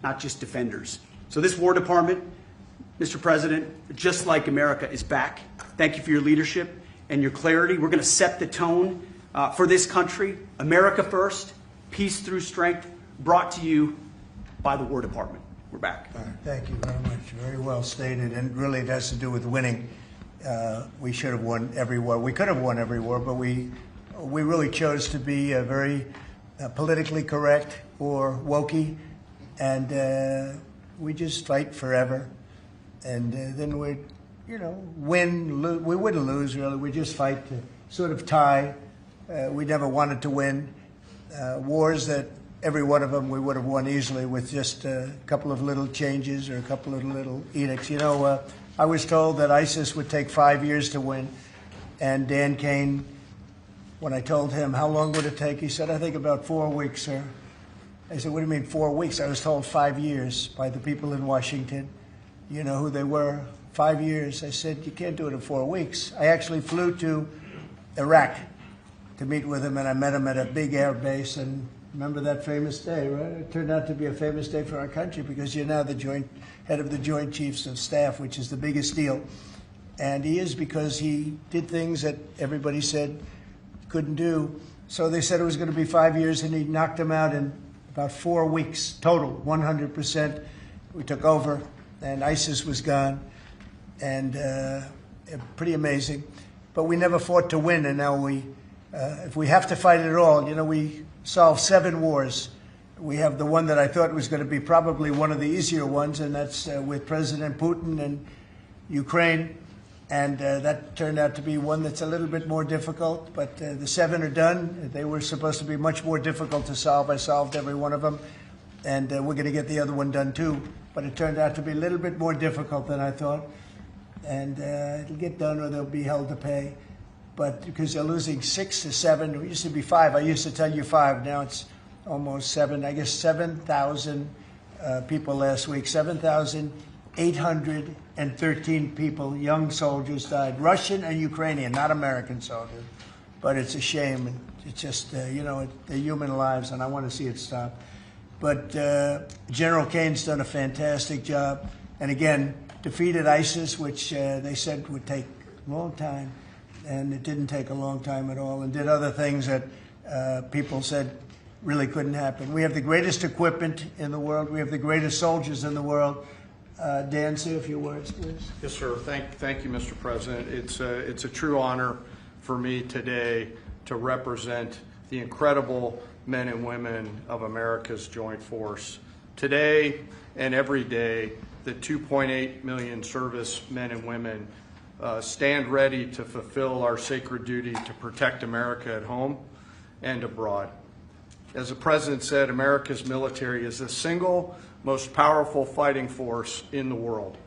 not just defenders. So this War Department, Mr. President, just like America, is back. Thank you for your leadership and your clarity. We're going to set the tone for this country. America first, peace through strength, brought to you by the War Department. We're back. Thank you very much. Very well stated. And really it has to do with winning. We should have won every war. We could have won every war, but we really chose to be very politically correct or wokey. And we just fight forever. And then we'd, win, we wouldn't lose, really. We just fight to sort of tie. We never wanted to win. Wars that every one of them we would have won easily with just a couple of little changes or a couple of little edicts. I was told that ISIS would take 5 years to win. And Dan Kane, when I told him how long would it take, he said, I think about 4 weeks, sir. I said, what do you mean 4 weeks? I was told 5 years by the people in Washington. You know who they were? 5 years. I said, you can't do it in 4 weeks. I actually flew to Iraq to meet with him, and I met him at a big air base. And remember that famous day, right? It turned out to be a famous day for our country because you're now the head of the Joint Chiefs of Staff, which is the biggest deal. And he is because he did things that everybody said couldn't do. So they said it was going to be 5 years, and he knocked them out in about 4 weeks total, 100%. We took over, and ISIS was gone, and pretty amazing. But we never fought to win, and now if we have to fight at all, we solved 7 wars. We have the one that I thought was going to be probably one of the easier ones, and that's with President Putin and Ukraine. And that turned out to be one that's a little bit more difficult, but the 7 are done. They were supposed to be much more difficult to solve. I solved every one of them, and we're going to get the other one done too. But it turned out to be a little bit more difficult than I thought. And it'll get done or they'll be held to pay. But because they're losing 6 to 7, it used to be 5. I used to tell you 5. Now it's almost 7. I guess 7,000 people last week. 7,813 people, young soldiers, died. Russian and Ukrainian, not American soldiers. But it's a shame. It's just, they're human lives, and I want to see it stop. But General Kane's done a fantastic job. And again, defeated ISIS, which they said would take a long time. And it didn't take a long time at all, and did other things that people said really couldn't happen. We have the greatest equipment in the world. We have the greatest soldiers in the world. Dan, say a few words, please. Yes, sir. Thank you, Mr. President. It's a true honor for me today to represent the incredible men and women of America's joint force. Today and every day, the 2.8 million service men and women stand ready to fulfill our sacred duty to protect America at home and abroad. As the President said, America's military is the single most powerful fighting force in the world.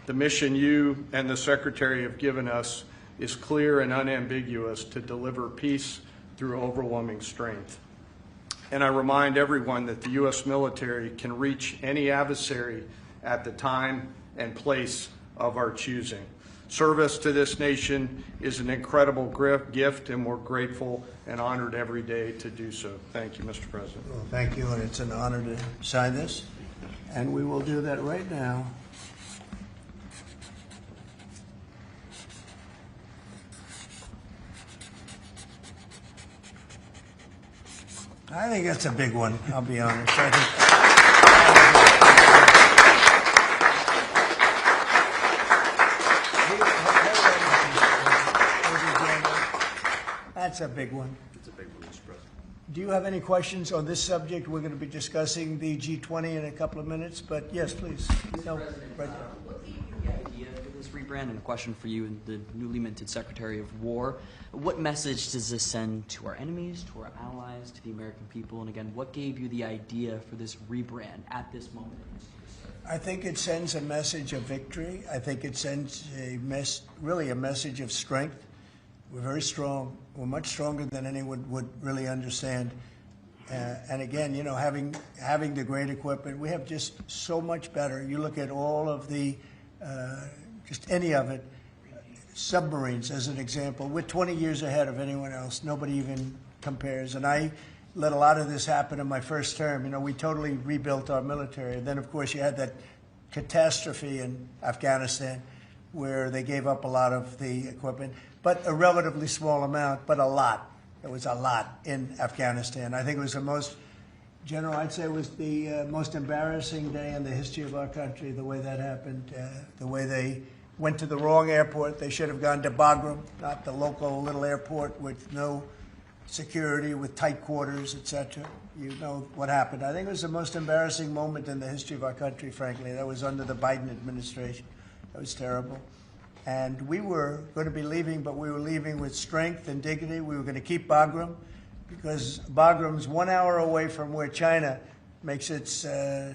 The mission you and the Secretary have given us is clear and unambiguous: to deliver peace through overwhelming strength. And I remind everyone that the U.S. military can reach any adversary at the time and place of our choosing. Service to this nation is an incredible gift, and we're grateful and honored every day to do so. Thank you, Mr. President. Well, thank you, and it's an honor to sign this. And we will do that right now. I think that's a big one, I'll be honest. That's a big one. It's a big one, Mr. President. Do you have any questions on this subject? We're going to be discussing the G20 in a couple of minutes, but yes, please. No, right there. What gave you the idea for this rebrand? And a question for you, the newly minted Secretary of War. What message does this send to our enemies, to our allies, to the American people? And again, what gave you the idea for this rebrand at this moment? I think it sends a message of victory. I think it sends really a message of strength. We're very strong. We're much stronger than anyone would really understand. And again, having the great equipment, we have just so much better. You look at all of the, just any of it, submarines as an example. We're 20 years ahead of anyone else. Nobody even compares. And I let a lot of this happen in my first term. You know, we totally rebuilt our military. And then, of course, you had that catastrophe in Afghanistan where they gave up a lot of the equipment, but a relatively small amount, but a lot. It was a lot in Afghanistan. I think it was the most, General, I'd say it was the most embarrassing day in the history of our country, the way that happened, the way they went to the wrong airport. They should have gone to Bagram, not the local little airport with no security, with tight quarters, etc. You know what happened. I think it was the most embarrassing moment in the history of our country, frankly. That was under the Biden administration. That was terrible. And we were going to be leaving, but we were leaving with strength and dignity. We were going to keep Bagram, because Bagram's 1 hour away from where China makes its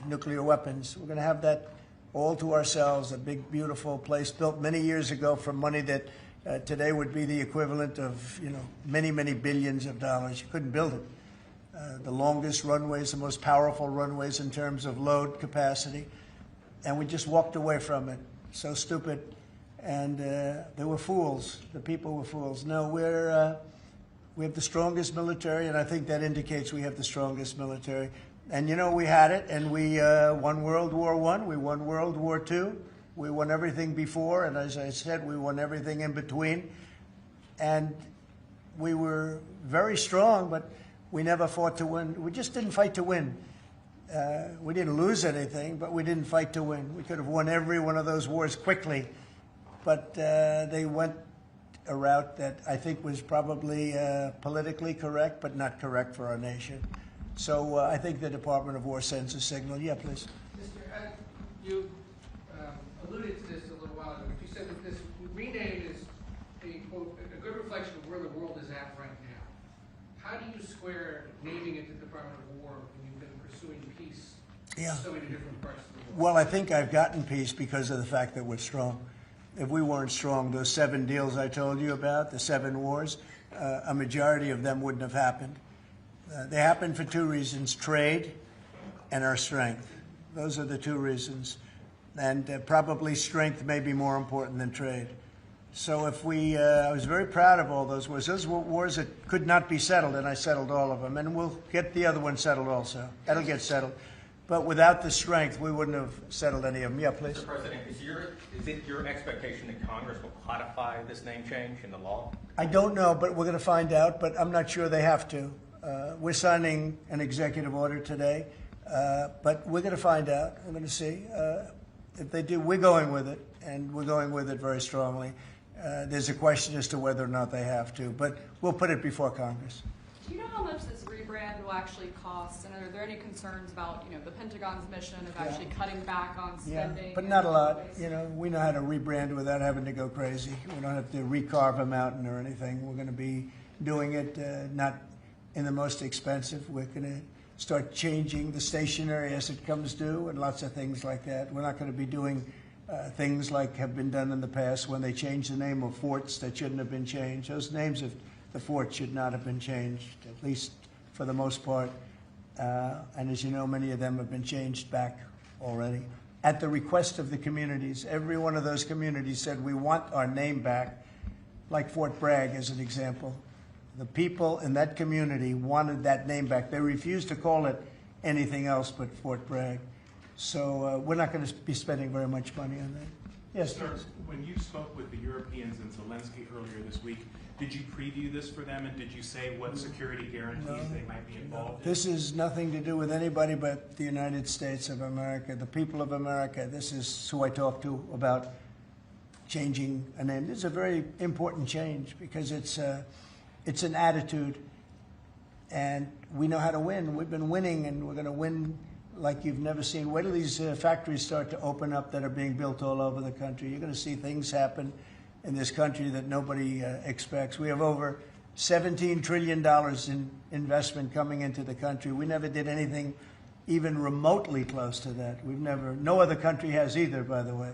nuclear weapons. We're going to have that all to ourselves, a big, beautiful place built many years ago from money that today would be the equivalent of, you know, many, many billions of dollars. You couldn't build it. The longest runways, the most powerful runways in terms of load capacity. And we just walked away from it. So stupid. And they were fools. The people were fools. No, we have the strongest military, and I think that indicates we have the strongest military. And, you know, we had it, and we won World War I, we won World War II, we won everything before, and as I said, we won everything in between. And we were very strong, but we never fought to win. We just didn't fight to win. We didn't lose anything, but we didn't fight to win. We could have won every one of those wars quickly, but they went a route that I think was probably politically correct, but not correct for our nation. So I think the Department of War sends a signal. Yeah, please. Mr. You alluded to this a little while ago. You said that this rename is a good reflection of where the world is at right now. How do you square naming it the Department of War when you've been pursuing peace in so many different parts of the world? Well, I think I've gotten peace because of the fact that we're strong. If we weren't strong, those 7 deals I told you about, the 7 wars, a majority of them wouldn't have happened. They happened for 2 reasons: trade and our strength. Those are the 2 reasons. And probably strength may be more important than trade. So if I was very proud of all those wars. Those were wars that could not be settled, and I settled all of them. And we'll get the other one settled also. That'll get settled. But without the strength, we wouldn't have settled any of them. Yeah, please. Mr. President, is it your expectation that Congress will codify this name change in the law? I don't know, but we're going to find out. But I'm not sure they have to. We're signing an executive order today, but we're going to find out. We're going to see. If they do, we're going with it, and we're going with it very strongly. There's a question as to whether or not they have to, but we'll put it before Congress. Do you know how much this rebrand will actually cost? And are there any concerns about, you know, the Pentagon's mission of actually cutting back on spending? Yeah, but not a lot. You know, we know how to rebrand without having to go crazy. We don't have to recarve a mountain or anything. We're going to be doing it not in the most expensive. We're going to start changing the stationery as it comes due and lots of things like that. We're not going to be doing things like have been done in the past when they changed the name of forts that shouldn't have been changed. Those names of the forts should not have been changed, at least for the most part. And as you know, many of them have been changed back already. At the request of the communities, every one of those communities said, we want our name back, like Fort Bragg as an example. The people in that community wanted that name back. They refused to call it anything else but Fort Bragg. So we're not going to be spending very much money on that. Yes, Sir, when you spoke with the Europeans and Zelensky earlier this week, did you preview this for them, and did you say what security guarantees they might be involved in? This is nothing to do with anybody but the United States of America, the people of America. This is who I talked to about changing a name. This is a very important change because it's an attitude, and we know how to win. We've been winning, and we're going to win like you've never seen. Wait till these factories start to open up that are being built all over the country. You're going to see things happen in this country that nobody expects. We have over $17 trillion in investment coming into the country. We never did anything even remotely close to that. No other country has either, by the way.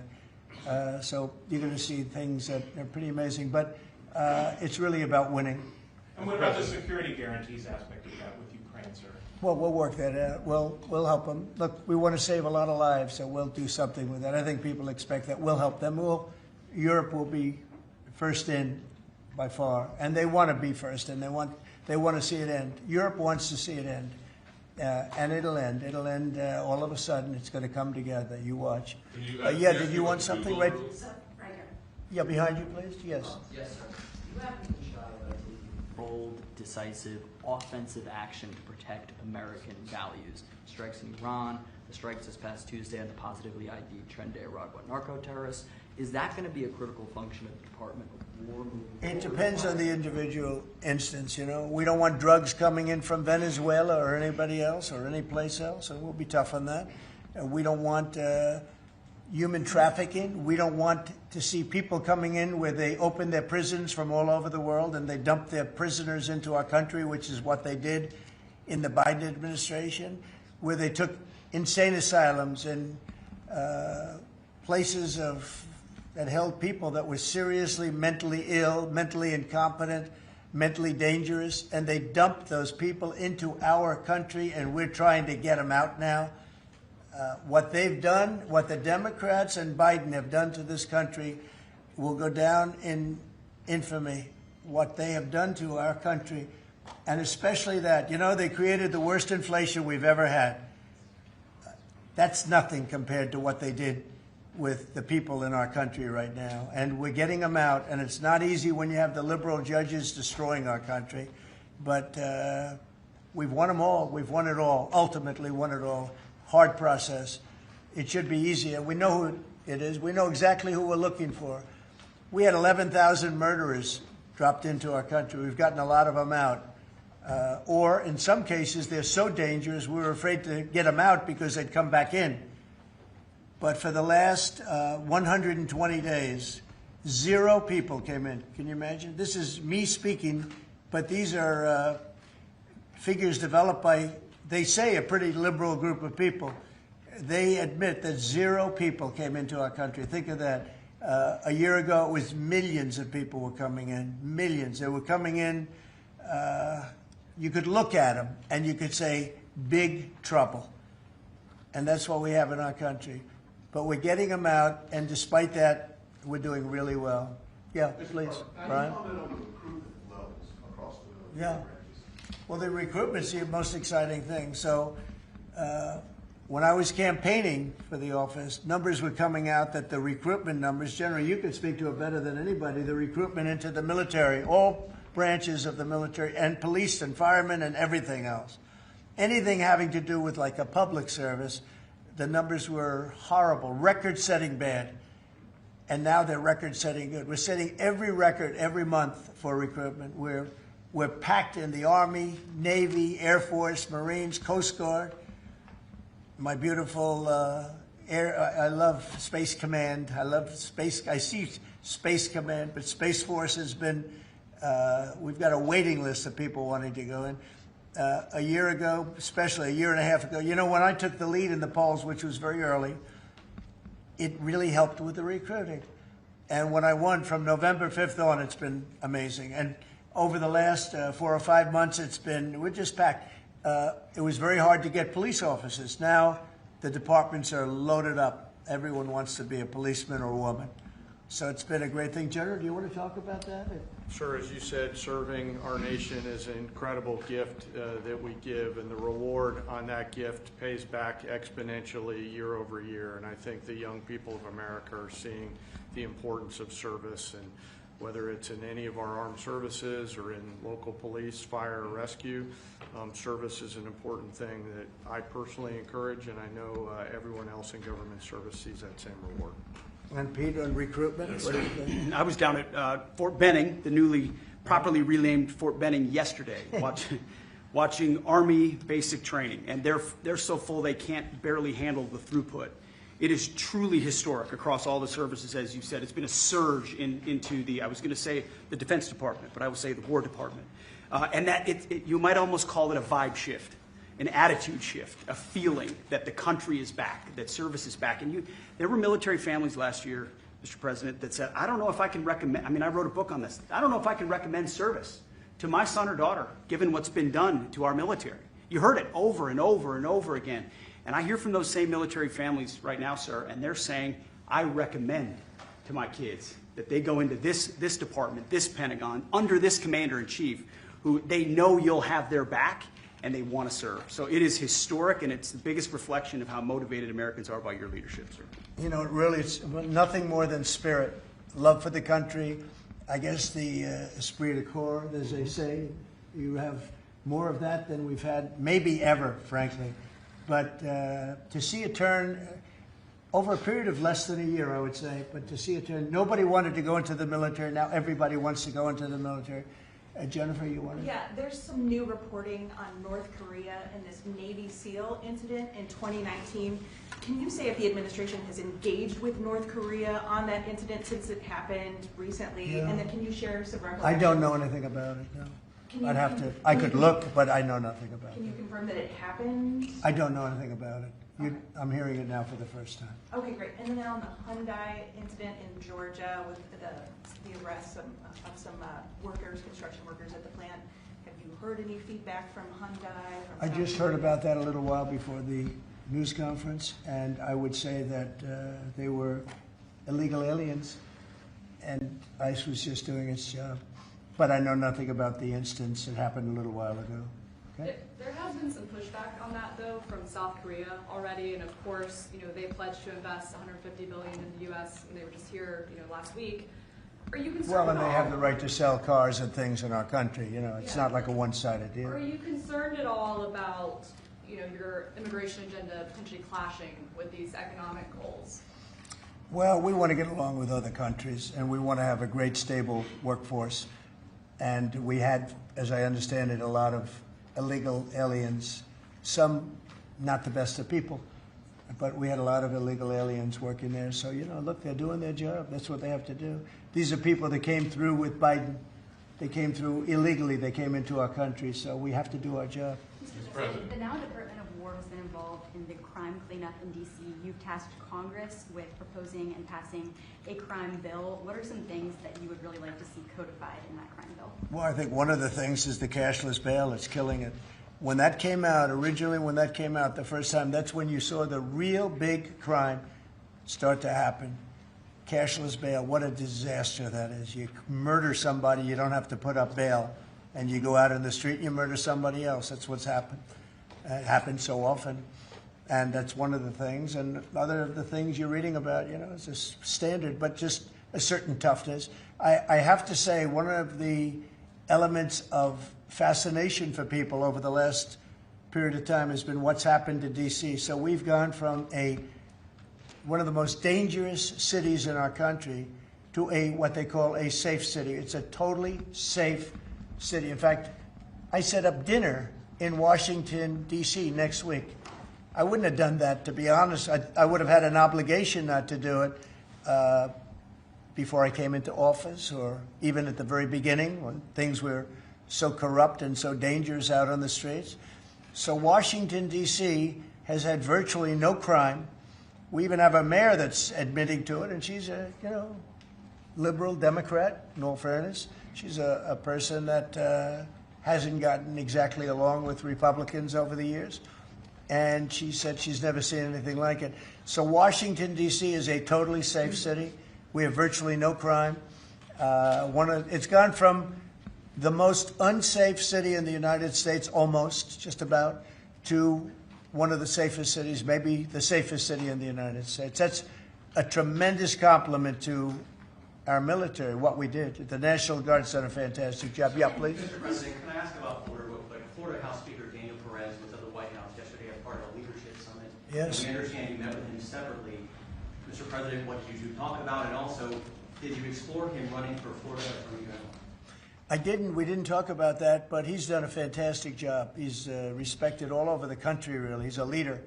So you're going to see things that are pretty amazing. But it's really about winning. And what about the security guarantees aspect of that with Ukraine, sir? Well, we'll work that out. We'll help them. Look, we want to save a lot of lives, so we'll do something with that. I think people expect that. We'll help them. Europe will be first in by far, and they want to be first, and they want They want to see it end. Europe wants to see it end. And it'll end. It'll end all of a sudden. It's going to come together. You watch. Yeah, did you want something? Right here. Yeah, behind you, please. Yes. Yes, sir. You have to be shy about taking bold, decisive, offensive action to protect American values. Strikes in Iran, the strikes this past Tuesday on the positively ID'd Tren de Aragua narco-terrorists. Is that going to be a critical function of the Department of War moving forward? It depends on the individual instance, you know. We don't want drugs coming in from Venezuela or anybody else or any place else, and we'll be tough on that. We don't want human trafficking. We don't want to see people coming in where they open their prisons from all over the world and they dump their prisoners into our country, which is what they did in the Biden administration, where they took insane asylums and places that held people that were seriously mentally ill, mentally incompetent, mentally dangerous, and they dumped those people into our country, and we're trying to get them out now. What they've done, what the Democrats and Biden have done to this country will go down in infamy, what they have done to our country, and especially that. You know, they created the worst inflation we've ever had. That's nothing compared to what they did with the people in our country right now. And we're getting them out, and it's not easy when you have the liberal judges destroying our country. But we've won them all. We've won it all, ultimately won it all. Hard process. It should be easier. We know who it is. We know exactly who we're looking for. We had 11,000 murderers dropped into our country. We've gotten a lot of them out. Or in some cases, they're so dangerous, we were afraid to get them out because they'd come back in. But for the last 120 days, 0 people came in. Can you imagine? This is me speaking, but these are figures developed by, they say, a pretty liberal group of people. They admit that 0 people came into our country. Think of that. A year ago, it was millions of people were coming in. Millions. They were coming in. You could look at them, and you could say, big trouble. And that's what we have in our country. But we're getting them out, and despite that, we're doing really well. Yeah, please, Brian. Comment on the recruitment levels across the Yeah. Well, the recruitment's the most exciting thing. So when I was campaigning for the office, numbers were coming out that the recruitment numbers, generally, you could speak to it better than anybody, the recruitment into the military, all branches of the military, and police and firemen and everything else. Anything having to do with like a public service, the numbers were horrible, record-setting bad. And now they're record-setting good. We're setting every record every month for recruitment. We're packed in the Army, Navy, Air Force, Marines, Coast Guard. My beautiful I love Space Command. I see Space Command, but Space Force has been, we've got a waiting list of people wanting to go in. A year ago, especially a year and a half ago, you know, when I took the lead in the polls, which was very early, it really helped with the recruiting. And when I won from November 5th on, it's been amazing. And over the last 4 or 5 months, we're just packed. It was very hard to get police officers. Now the departments are loaded up. Everyone wants to be a policeman or woman. So it's been a great thing. General, do you want to talk about that? Sure. As you said, serving our nation is an incredible gift that we give, and the reward on that gift pays back exponentially year over year. And I think the young people of America are seeing the importance of service, and whether it's in any of our armed services or in local police, fire, or rescue, service is an important thing that I personally encourage, and I know everyone else in government service sees that same reward. And Pete, on recruitment, what do you think? I was down at Fort Benning, the newly properly renamed Fort Benning, yesterday, watching Army basic training, and they're so full they can't barely handle the throughput. It is truly historic across all the services, as you said. It's been a surge into the, I was going to say the Defense Department, but I would say the War Department. And that you might almost call it a vibe shift, an attitude shift, a feeling that the country is back, that service is back. And there were military families last year, Mr. President, that said, I don't know if I can recommend, I mean, I wrote a book on this. I don't know if I can recommend service to my son or daughter, given what's been done to our military. You heard it over and over and over again. And I hear from those same military families right now, sir, and they're saying, I recommend to my kids that they go into this department, this Pentagon, under this commander-in-chief, who they know you'll have their back and they want to serve. So it is historic, and it's the biggest reflection of how motivated Americans are by your leadership, sir. You know, really, it's nothing more than spirit, love for the country. I guess the esprit de corps, as they say, you have more of that than we've had maybe ever, frankly. But to see a turn over a period of less than a year, I would say, but to see a turn, nobody wanted to go into the military. Now everybody wants to go into the military. Jennifer, you wanted? Yeah, there's some new reporting on North Korea and this Navy SEAL incident in 2019. Can you say if the administration has engaged with North Korea on that incident since it happened recently? Yeah. And then can you share some recollections? I don't know anything about it, no. I could look, but I know nothing about it. Can you confirm that it happened? I don't know anything about it. I'm hearing it now for the first time. Okay, great. And then on the Hyundai incident in Georgia with the arrest of some workers, construction workers at the plant, have you heard any feedback from Hyundai? I just heard about that a little while before the news conference, and I would say that they were illegal aliens, and ICE was just doing its job. But I know nothing about the instance. It happened a little while ago. Okay? There has been some pushback on that, though, from South Korea already, and of course, they pledged to invest $150 billion in the U.S. and they were just here, last week. Are you concerned? Well, and they have the right to sell cars and things in our country. It's not like a one-sided deal. Are you concerned at all about, your immigration agenda potentially clashing with these economic goals? Well, we want to get along with other countries, and we want to have a great, stable workforce. And we had, as I understand it, a lot of illegal aliens, some not the best of people, but we had a lot of illegal aliens working there. So, look, they're doing their job. That's what they have to do. These are people that came through with Biden. They came through illegally. They came into our country, so we have to do our job. Mr. President, the now Department of War has been involved in the crime cleanup in D.C. You've tasked Congress with proposing and passing a crime bill. What are some things that you would really like to see codified in that crime bill? Well, I think one of the things is the cashless bail. It's killing it. When that came out, originally when that came out the first time, that's when you saw the real big crime start to happen. Cashless bail, what a disaster that is. You murder somebody, you don't have to put up bail, and you go out in the street and you murder somebody else. That's what's happened. It happens so often, and that's one of the things. And other of the things you're reading about, it's a standard, but just a certain toughness. I have to say, one of the elements of fascination for people over the last period of time has been what's happened to D.C. So we've gone from one of the most dangerous cities in our country to what they call a safe city. It's a totally safe city. In fact, I set up dinner in Washington, D.C. next week. I wouldn't have done that, to be honest. I would have had an obligation not to do it before I came into office, or even at the very beginning when things were so corrupt and so dangerous out on the streets. So Washington, D.C. has had virtually no crime. We even have a mayor that's admitting to it, and she's a, liberal Democrat, in all fairness. She's a person that hasn't gotten exactly along with Republicans over the years. And she said she's never seen anything like it. So Washington, D.C. is a totally safe city. We have virtually no crime. It's gone from the most unsafe city in the United States, almost, just about, to one of the safest cities, maybe the safest city in the United States. That's a tremendous compliment to our military, what we did. The National Guard's done a fantastic job. Yeah, please. Mr. President, can I ask about Florida real quick? Florida House Speaker Daniel Perez was at the White House yesterday as part of a leadership summit. Yes. And we understand you met with him separately. Mr. President, what did you talk about? And also, did you explore him running for Florida Attorney General? I didn't. We didn't talk about that, but he's done a fantastic job. He's respected all over the country, really. He's a leader,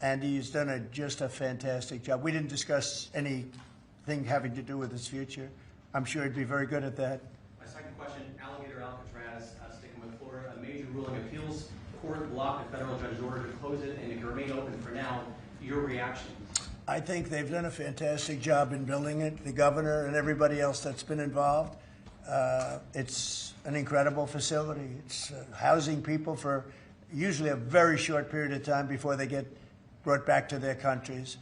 and he's done just a fantastic job. We didn't discuss anything having to do with his future. I'm sure he'd be very good at that. My second question, Alligator Alcatraz, sticking with Florida, a major ruling appeals court blocked a federal judge's order to close it, and it can remain open for now. Your reaction? I think they've done a fantastic job in building it, the governor and everybody else that's been involved. It's an incredible facility. It's housing people for usually a very short period of time before they get brought back to their countries.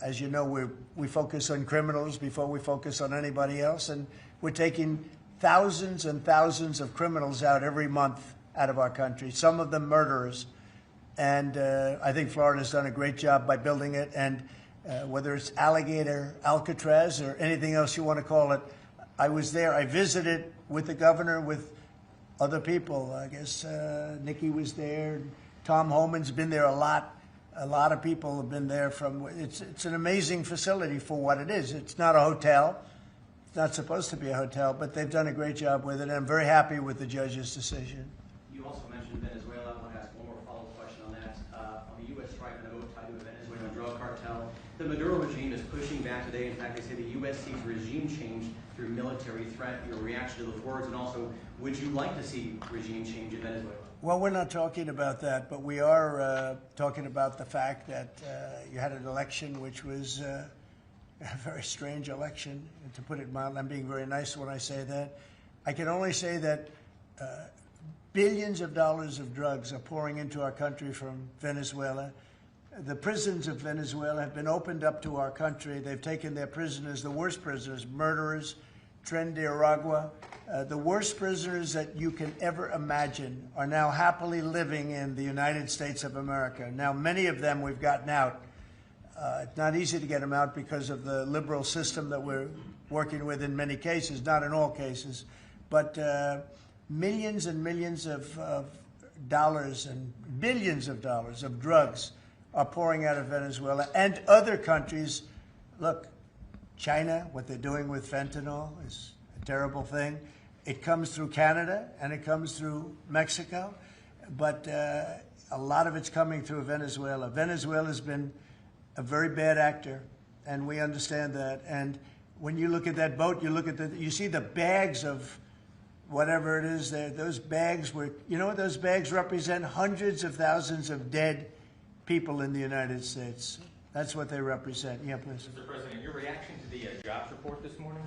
As you know, we focus on criminals before we focus on anybody else, and we're taking thousands and thousands of criminals out every month out of our country, some of them murderers. And I think Florida's done a great job by building it. And whether it's Alligator, Alcatraz, or anything else you want to call it, I was there. I visited with the governor, with other people. I guess Nikki was there. Tom Homan's been there a lot. A lot of people have been there from, it's an amazing facility for what it is. It's not a hotel. It's not supposed to be a hotel, but they've done a great job with it. And I'm very happy with the judge's decision. You also mentioned Venezuela. I want to ask one more follow-up question on that. On the U.S. strike on a boat tied to a Venezuelan drug cartel, the Maduro regime is pushing back today. In fact, they say the U.S. seeks regime change through military threat. Your reaction to those words, and also, would you like to see regime change in Venezuela? Well, we're not talking about that, but we are talking about the fact that you had an election which was a very strange election, and to put it mildly. I'm being very nice when I say that. I can only say that billions of dollars of drugs are pouring into our country from Venezuela. The prisons of Venezuela have been opened up to our country. They've taken their prisoners, the worst prisoners, murderers, Tren de Aragua. The worst prisoners that you can ever imagine are now happily living in the United States of America. Now, many of them we've gotten out. It's not easy to get them out because of the liberal system that we're working with in many cases, not in all cases. But millions and millions of dollars and billions of dollars of drugs are pouring out of Venezuela and other countries. Look, China, what they're doing with fentanyl is a terrible thing. It comes through Canada and it comes through Mexico, but a lot of it's coming through Venezuela. Venezuela's been a very bad actor, and we understand that. And when you look at that boat, you see the bags of whatever it is there. Those bags were, you know what those bags represent? Hundreds of thousands of dead people in the United States. That's what they represent. Yeah, please. Mr. President, your reaction to the jobs report this morning?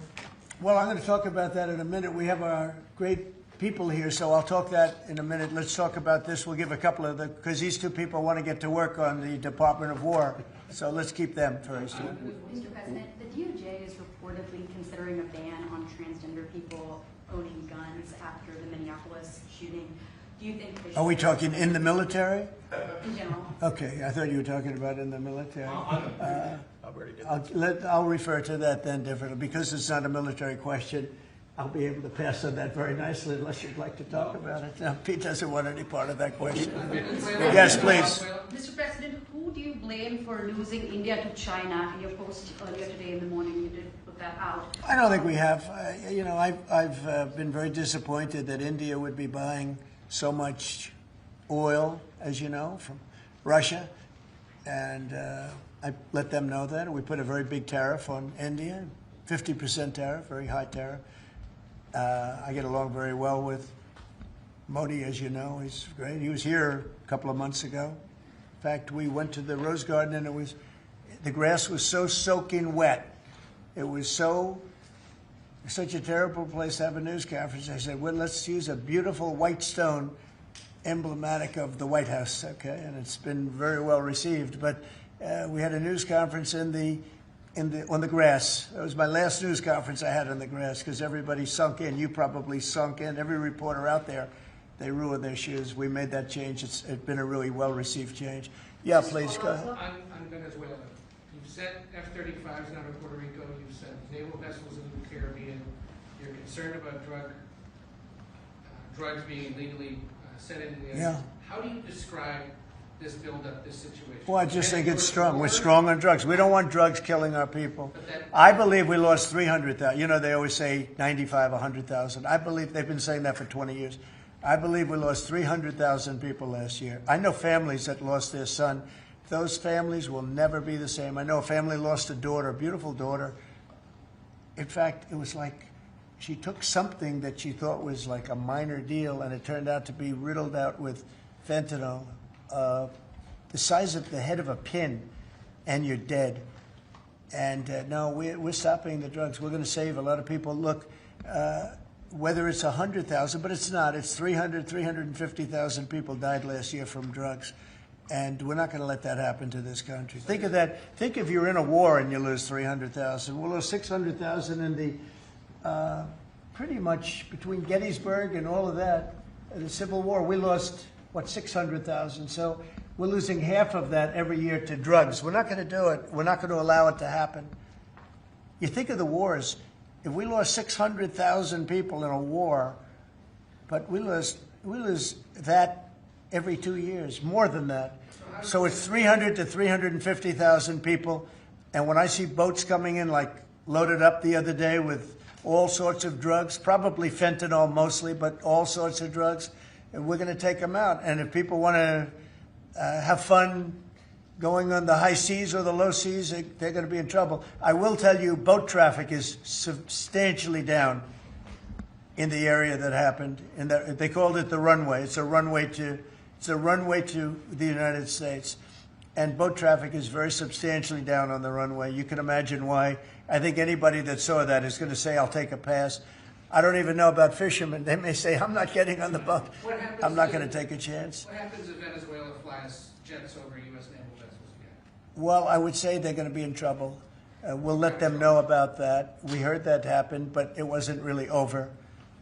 Well, I'm going to talk about that in a minute. We have our great people here, so I'll talk that in a minute. Let's talk about this. We'll give a couple of because these two people want to get to work on the Department of War. So let's keep them first. Mr. President, the DOJ is reportedly considering a ban on transgender people owning guns after the Minneapolis shooting. Do you think they should... Are we talking in the military? In general. Okay, I thought you were talking about in the military. I'll refer to that then differently. Because it's not a military question, I'll be able to pass on that very nicely unless you'd like to talk about it. No, Pete doesn't want any part of that question. Yes, please. Mr. President, who do you blame for losing India to China? In your post earlier today in the morning, you did put that out. I don't think we have. You know, I've been very disappointed that India would be buying so much oil, as you know, from Russia. And I let them know that. We put a very big tariff on India, 50% tariff, very high tariff. I get along very well with Modi, as you know. He's great. He was here a couple of months ago. In fact, we went to the Rose Garden, and the grass was so soaking wet. It was such a terrible place to have a news conference. I said, well, let's use a beautiful white stone emblematic of the White House, okay? And it's been very well received. But we had a news conference on the grass. That was my last news conference I had on the grass because everybody sunk in. You probably sunk in. Every reporter out there, they ruined their shoes. We made that change. It's been a really well-received change. Yeah, please, go ahead. On Venezuela, you've sent F-35s down to Puerto Rico. You've sent naval vessels into the Caribbean. You're concerned about drugs being illegally sent into the yeah. How do you describe this buildup, this situation? Well, I just think it's strong. We're strong on drugs. We don't want drugs killing our people. I believe we lost 300,000. You know, they always say 95, 100,000. I believe they've been saying that for 20 years. I believe we lost 300,000 people last year. I know families that lost their son. Those families will never be the same. I know a family lost a daughter, a beautiful daughter. In fact, it was like she took something that she thought was like a minor deal, and it turned out to be riddled out with fentanyl, the size of the head of a pin, and you're dead. And no, we're stopping the drugs. We're going to save a lot of people. Look, whether it's 100,000, but it's not. It's 350,000 people died last year from drugs. And we're not going to let that happen to this country. Think of that. Think if you're in a war and you lose 300,000. We'll lose 600,000 in the pretty much between Gettysburg and all of that, the Civil War, we lost, what, 600,000. So we're losing half of that every year to drugs. We're not going to do it. We're not going to allow it to happen. You think of the wars. If we lost 600,000 people in a war, but we lose that every 2 years, more than that. So it's 300 to 350,000 people. And when I see boats coming in, like loaded up the other day with all sorts of drugs, probably fentanyl mostly, but all sorts of drugs, and we're going to take them out. And if people want to have fun going on the high seas or the low seas, they're going to be in trouble. I will tell you, boat traffic is substantially down in the area that happened. And they called it the runway. It's a runway to the United States. And boat traffic is very substantially down on the runway. You can imagine why. I think anybody that saw that is going to say, I'll take a pass. I don't even know about fishermen. They may say, I'm not getting on the boat. I'm not going to take a chance. What happens if Venezuela flies jets over U.S. naval vessels again? Well, I would say they're going to be in trouble. We'll let them know about that. We heard that happen, but it wasn't really over,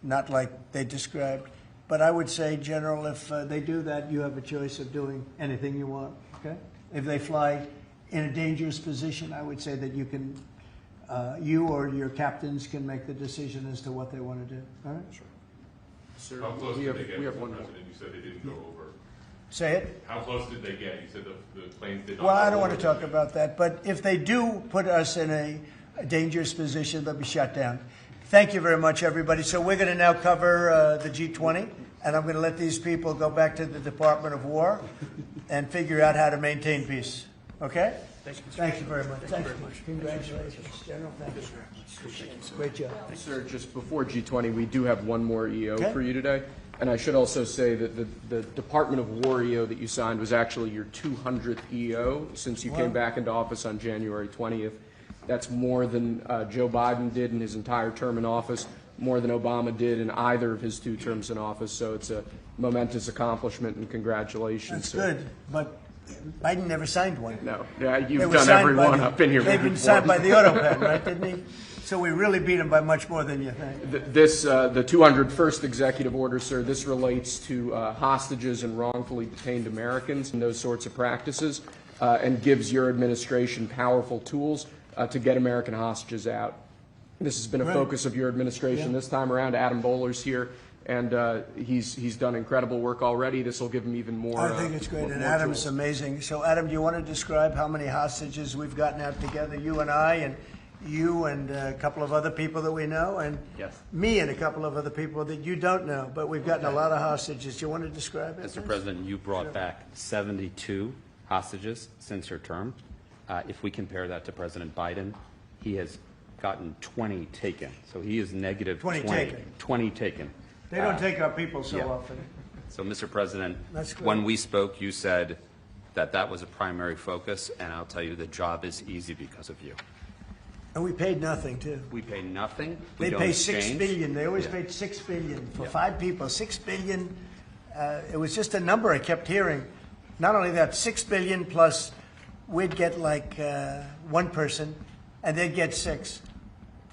not like they described. But I would say, General, if they do that, you have a choice of doing anything you want, okay? If they fly in a dangerous position, I would say that you can, you or your captains can make the decision as to what they want to do, all right? Sure. Sir, how close did they get, Mr. President? You said they didn't go over. Say it? How close did they get? You said the planes did not Well, go I don't want to over. talk about that, but if they do put us in a dangerous position, they'll be shut down. Thank you very much, everybody. So we're going to now cover the G20, and I'm going to let these people go back to the Department of War and figure out how to maintain peace. Okay? Thank you very much. Thank you very much. Congratulations, General. Thank you very much. Appreciate it. Great job. Sir, just before G20, we do have one more EO Okay. for you today. And I should also say that the Department of War EO that you signed was actually your 200th EO since you came back into office on January 20th. That's more than Joe Biden did in his entire term in office, more than Obama did in either of his 2 terms in office. So it's a momentous accomplishment, and congratulations. That's good, but Biden never signed one. No, yeah, They you've were done signed every by one the- up in here. They've been signed by the auto pen, right, didn't he? So we really beat him by much more than you think. The 201st executive order, sir, this relates to hostages and wrongfully detained Americans and those sorts of practices, and gives your administration powerful tools to get American hostages out. This has been a focus of your administration this time around. Adam Bowler's here, and he's done incredible work already. This will give him even more. I think it's great, and Adam's amazing. So, Adam, do you want to describe how many hostages we've gotten out together, you and I, and you and a couple of other people that we know, and me and a couple of other people that you don't know, but we've gotten a lot of hostages. Do you want to describe it? Mr. President, you brought back 72 hostages since your term. If we compare that to President Biden, he has gotten 20 taken. So he is negative 20 taken. 20 taken. They don't take our people so yeah. often. So, Mr. President, That's great. when we spoke, you said that that was a primary focus, and I'll tell you the job is easy because of you. And we paid nothing, too. We pay nothing. We They don't pay exchange. $6 billion. They always paid $6 billion for 5 people. $6 billion. It was just a number I kept hearing. Not only that, $6 billion plus we'd get like 1 person, and they'd get 6.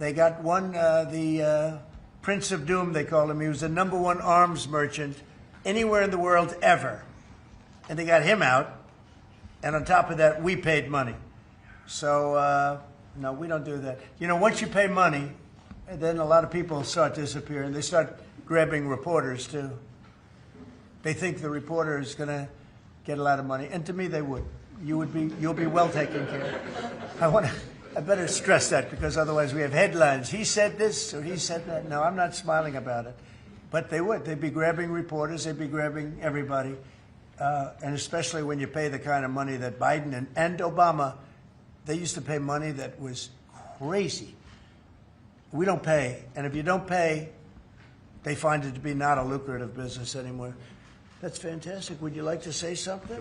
They got one, the Prince of Doom, they call him. He was the #1 arms merchant anywhere in the world ever. And they got him out. And on top of that, we paid money. So, no, we don't do that. You know, once you pay money, then a lot of people start disappearing. They start grabbing reporters, too. They think the reporter is going to get a lot of money. And to me, they would. You'll be well taken care of. I better stress that, because otherwise we have headlines. He said this or he said that. No, I'm not smiling about it. But they would. They'd be grabbing reporters. They'd be grabbing everybody. And especially when you pay the kind of money that Biden and Obama, they used to pay money that was crazy. We don't pay. And if you don't pay, they find it to be not a lucrative business anymore. That's fantastic. Would you like to say something?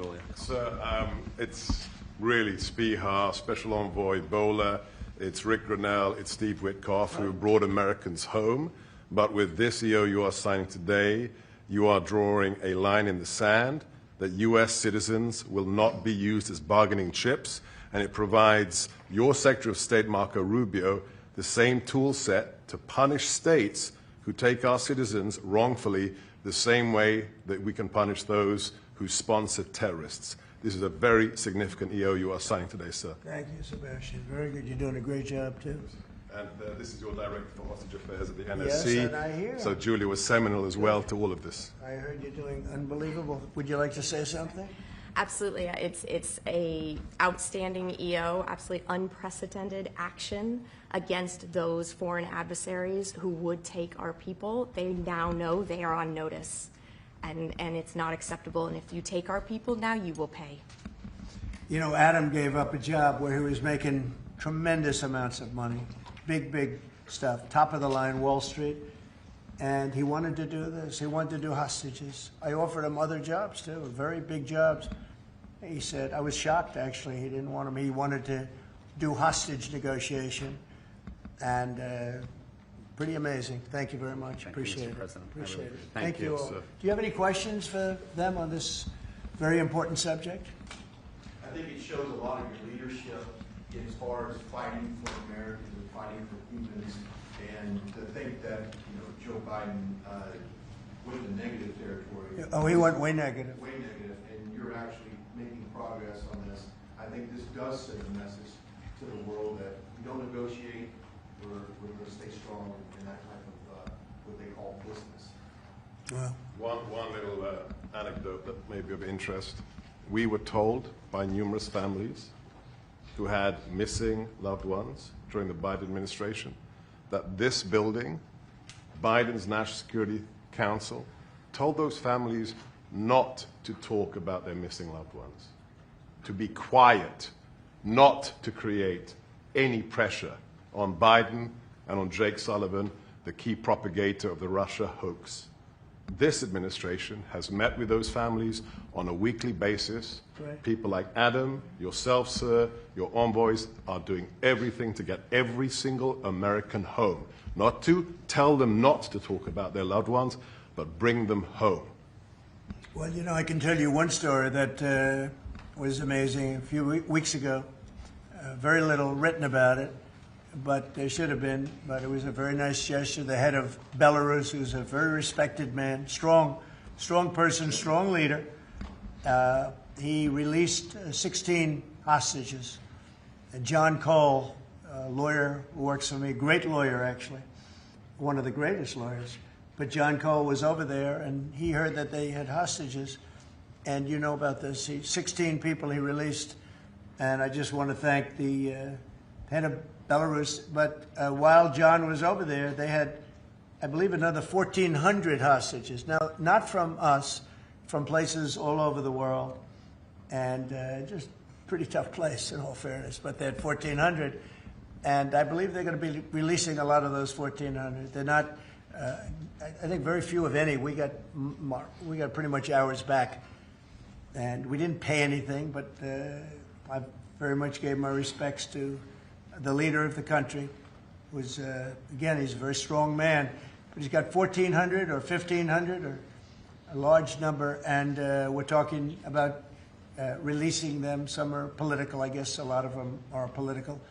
It's really Spihar, Special Envoy Bowler, it's Rick Grinnell, it's Steve Witkoff, who brought Americans home. But with this EO you are signing today, you are drawing a line in the sand that U.S. citizens will not be used as bargaining chips, and it provides your Secretary of State, Marco Rubio, the same tool set to punish states who take our citizens wrongfully the same way that we can punish those who sponsor terrorists. This is a very significant EO you are signing today, sir. Thank you, Sebastian. Very good. You're doing a great job, too. And this is your director for hostage affairs at the NSC. Yes, and I hear. So Julia was seminal as well to all of this. I heard you're doing unbelievable. Would you like to say something? Absolutely. It's a outstanding EO, absolutely unprecedented action against those foreign adversaries who would take our people. They now know they are on notice, and it's not acceptable. And if you take our people now, you will pay. You know, Adam gave up a job where he was making tremendous amounts of money, big stuff, top of the line Wall Street, and he wanted to do this. He wanted to do hostages. I offered him other jobs too, very big jobs. He said, I was shocked actually, he didn't want them. He wanted to do hostage negotiation, and pretty amazing. Thank you very much. Appreciate it. Appreciate it. Thank you all. Do you have any questions for them on this very important subject? I think it shows a lot of your leadership as far as fighting for Americans and fighting for humans, and to think that Joe Biden went in negative territory. Oh, he went way negative. Way negative, and you're actually making progress on this. I think this does send a message to the world that we don't negotiate. We're going to stay strong in that type of what they call business. Well, one little anecdote that may be of interest. We were told by numerous families who had missing loved ones during the Biden administration that this building, Biden's National Security Council, told those families not to talk about their missing loved ones, to be quiet, not to create any pressure on Biden and on Jake Sullivan, the key propagator of the Russia hoax. This administration has met with those families on a weekly basis. Right. People like Adam, yourself, sir, your envoys are doing everything to get every single American home. Not to tell them not to talk about their loved ones, but bring them home. Well, I can tell you one story that was amazing. A few weeks ago, very little written about it, but there should have been. But it was a very nice gesture. The head of Belarus, who's a very respected man, strong person, strong leader, he released 16 hostages. And John Cole, a lawyer who works for me, great lawyer actually, one of the greatest lawyers. But John Cole was over there, and he heard that they had hostages. And you know about this. 16 people he released. And I just want to thank the head of Belarus. But while John was over there, they had, I believe, another 1,400 hostages. Now, not from us, from places all over the world. And just pretty tough place, in all fairness. But they had 1,400. And I believe they're going to be releasing a lot of those 1,400. They're not... I think very few, if any. We got pretty much ours back, and we didn't pay anything. But I very much gave my respects to the leader of the country. Was again, he's a very strong man, but he's got 1,400 or 1,500 or a large number, and we're talking about releasing them. Some are political, I guess. A lot of them are political.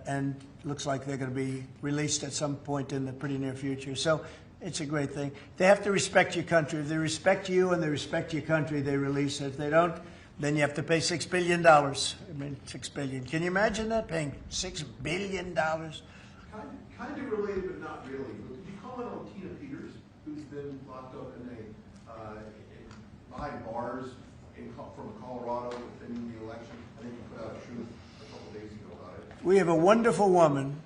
And looks like they're going to be released at some point in the pretty near future. So it's a great thing. They have to respect your country. If they respect you and they respect your country, they release it. If they don't, then you have to pay $6 billion. I mean, $6 billion. Can you imagine that, paying $6 billion? Kind of related, but not really. Did you comment on Tina Peters, who's been locked up behind bars from Colorado within the election? I think you put out a truth a couple days ago about it. We have a wonderful woman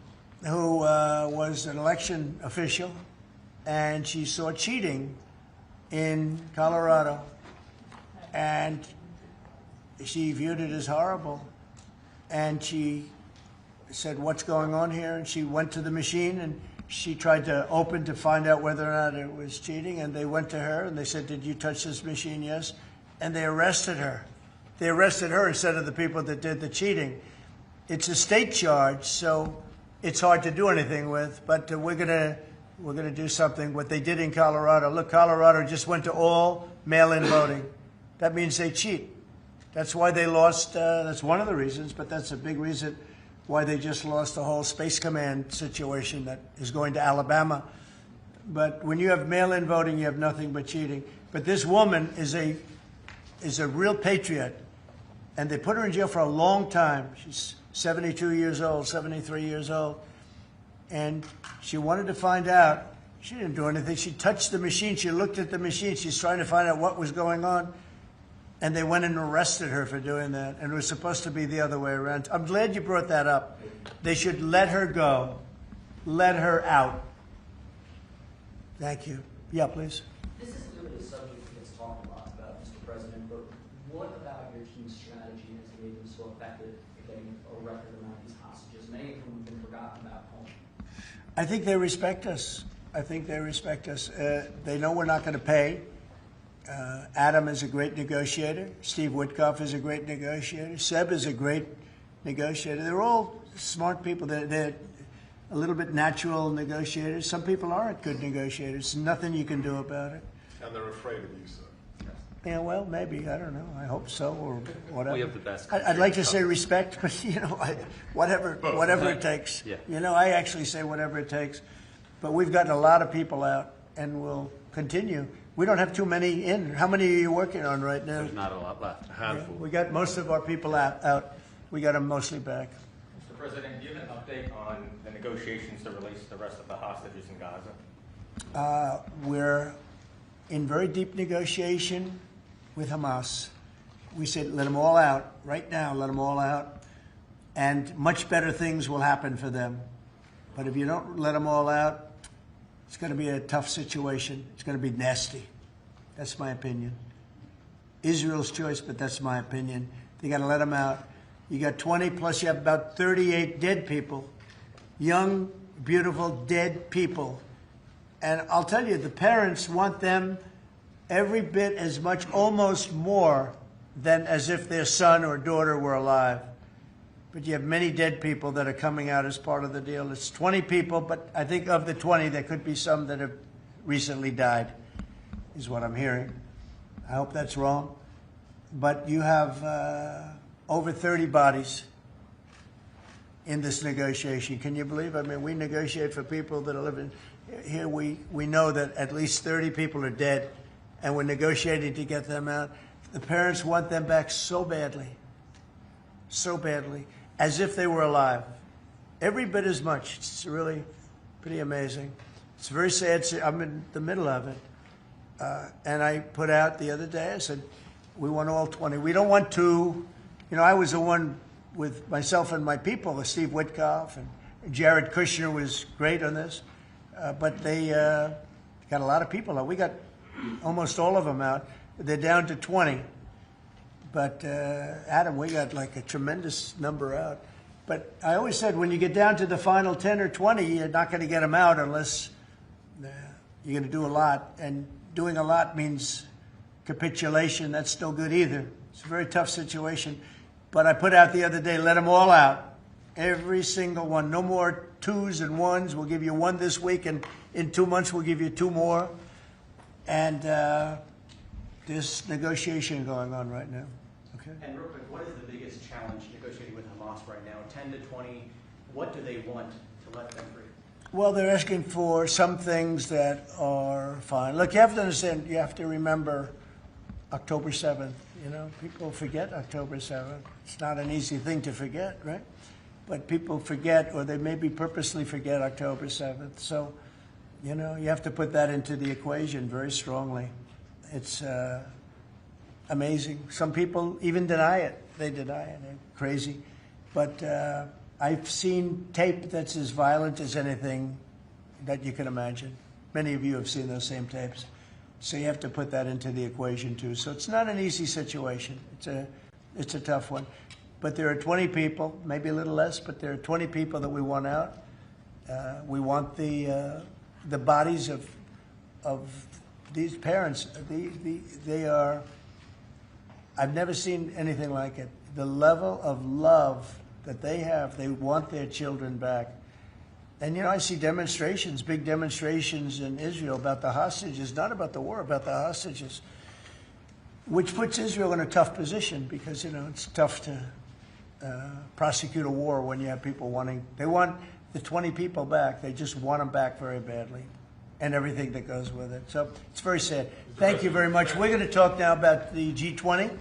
who was an election official, and she saw cheating in Colorado, and she viewed it as horrible, and she said, what's going on here? And she went to the machine, and she tried to open to find out whether or not it was cheating, and they went to her, and they said, did you touch this machine? Yes. And they arrested her. They arrested her instead of the people that did the cheating. It's a state charge, so it's hard to do anything with, but we're gonna do something. What they did in Colorado, look, Colorado just went to all mail-in voting. That means they cheat. That's why they lost, that's one of the reasons, but that's a big reason why they just lost the whole Space Command situation that is going to Alabama. But when you have mail-in voting, you have nothing but cheating. But this woman is a real patriot, and they put her in jail for a long time. She's 72 years old, 73 years old, and she wanted to find out. She didn't do anything. She touched the machine. She looked at the machine. She's trying to find out what was going on, and they went and arrested her for doing that, and it was supposed to be the other way around. I'm glad you brought that up. They should let her go, let her out. Thank you. Yeah, please. This isn't really a subject that gets talked a lot about, Mr. President, but what about your team's strategy has made them so effective at getting a record amount of these hostages? Many of them have been forgotten about home. I think they respect us. I think they respect us. They know we're not going to pay. Adam is a great negotiator. Steve Witkoff is a great negotiator. Seb is a great negotiator. They're all smart people. They're a little bit natural negotiators. Some people aren't good negotiators. Nothing you can do about it. And they're afraid of you, sir. Yeah, well, maybe. I don't know. I hope so, or whatever. We have the best. I'd like to say respect, but whatever it takes. Yeah. I actually say whatever it takes. But we've gotten a lot of people out, and we'll continue. We don't have too many in. How many are you working on right now? There's not a lot left. A handful. Yeah, we got most of our people out. We got them mostly back. Mr. President, do you have an update on the negotiations to release the rest of the hostages in Gaza? We're in very deep negotiation with Hamas. We said, let them all out right now, let them all out, and much better things will happen for them. But if you don't let them all out, it's going to be a tough situation. It's going to be nasty. That's my opinion. Israel's choice, but that's my opinion. They got to let them out. You got 20, plus you have about 38 dead people. Young, beautiful, dead people. And I'll tell you, the parents want them every bit as much, almost more, than as if their son or daughter were alive. But you have many dead people that are coming out as part of the deal. It's 20 people, but I think of the 20, there could be some that have recently died, is what I'm hearing. I hope that's wrong. But you have over 30 bodies in this negotiation. Can you believe? I mean, we negotiate for people that are living here. We know that at least 30 people are dead, and we're negotiating to get them out. The parents want them back so badly, as if they were alive. Every bit as much. It's really pretty amazing. It's very sad. I'm in the middle of it. And I put out the other day, I said, we want all 20. We don't want two. I was the one with myself and my people, Steve Witkoff, and Jared Kushner was great on this. But they got a lot of people out. We got almost all of them out. They're down to 20. But, Adam, we got like a tremendous number out. But I always said when you get down to the final 10 or 20, you're not going to get them out unless you're going to do a lot. And doing a lot means capitulation. That's still good either. It's a very tough situation. But I put out the other day, let them all out. Every single one. No more twos and ones. We'll give you one this week, and in 2 months we'll give you two more. And there's negotiation going on right now. Okay. And real quick, what is the biggest challenge negotiating with Hamas right now? 10 to 20, what do they want to let them free? Well, they're asking for some things that are fine. Look, you have to understand, you have to remember October 7th. People forget October 7th. It's not an easy thing to forget, right? But people forget, or they maybe purposely forget October 7th. So, you have to put that into the equation very strongly. It's amazing. Some people even deny it. They deny it. They're crazy. But I've seen tape that's as violent as anything that you can imagine. Many of you have seen those same tapes. So you have to put that into the equation, too. So it's not an easy situation. It's a tough one. But there are 20 people, maybe a little less, but there are 20 people that we want out. We want the bodies of these parents. They are, I've never seen anything like it. The level of love that they have, they want their children back. And, I see demonstrations, big demonstrations in Israel about the hostages, not about the war, about the hostages, which puts Israel in a tough position because, it's tough to prosecute a war when you have people they want the 20 people back. They just want them back very badly. and everything that goes with it. So it's very sad. Thank you very much. We're going to talk now about the G20.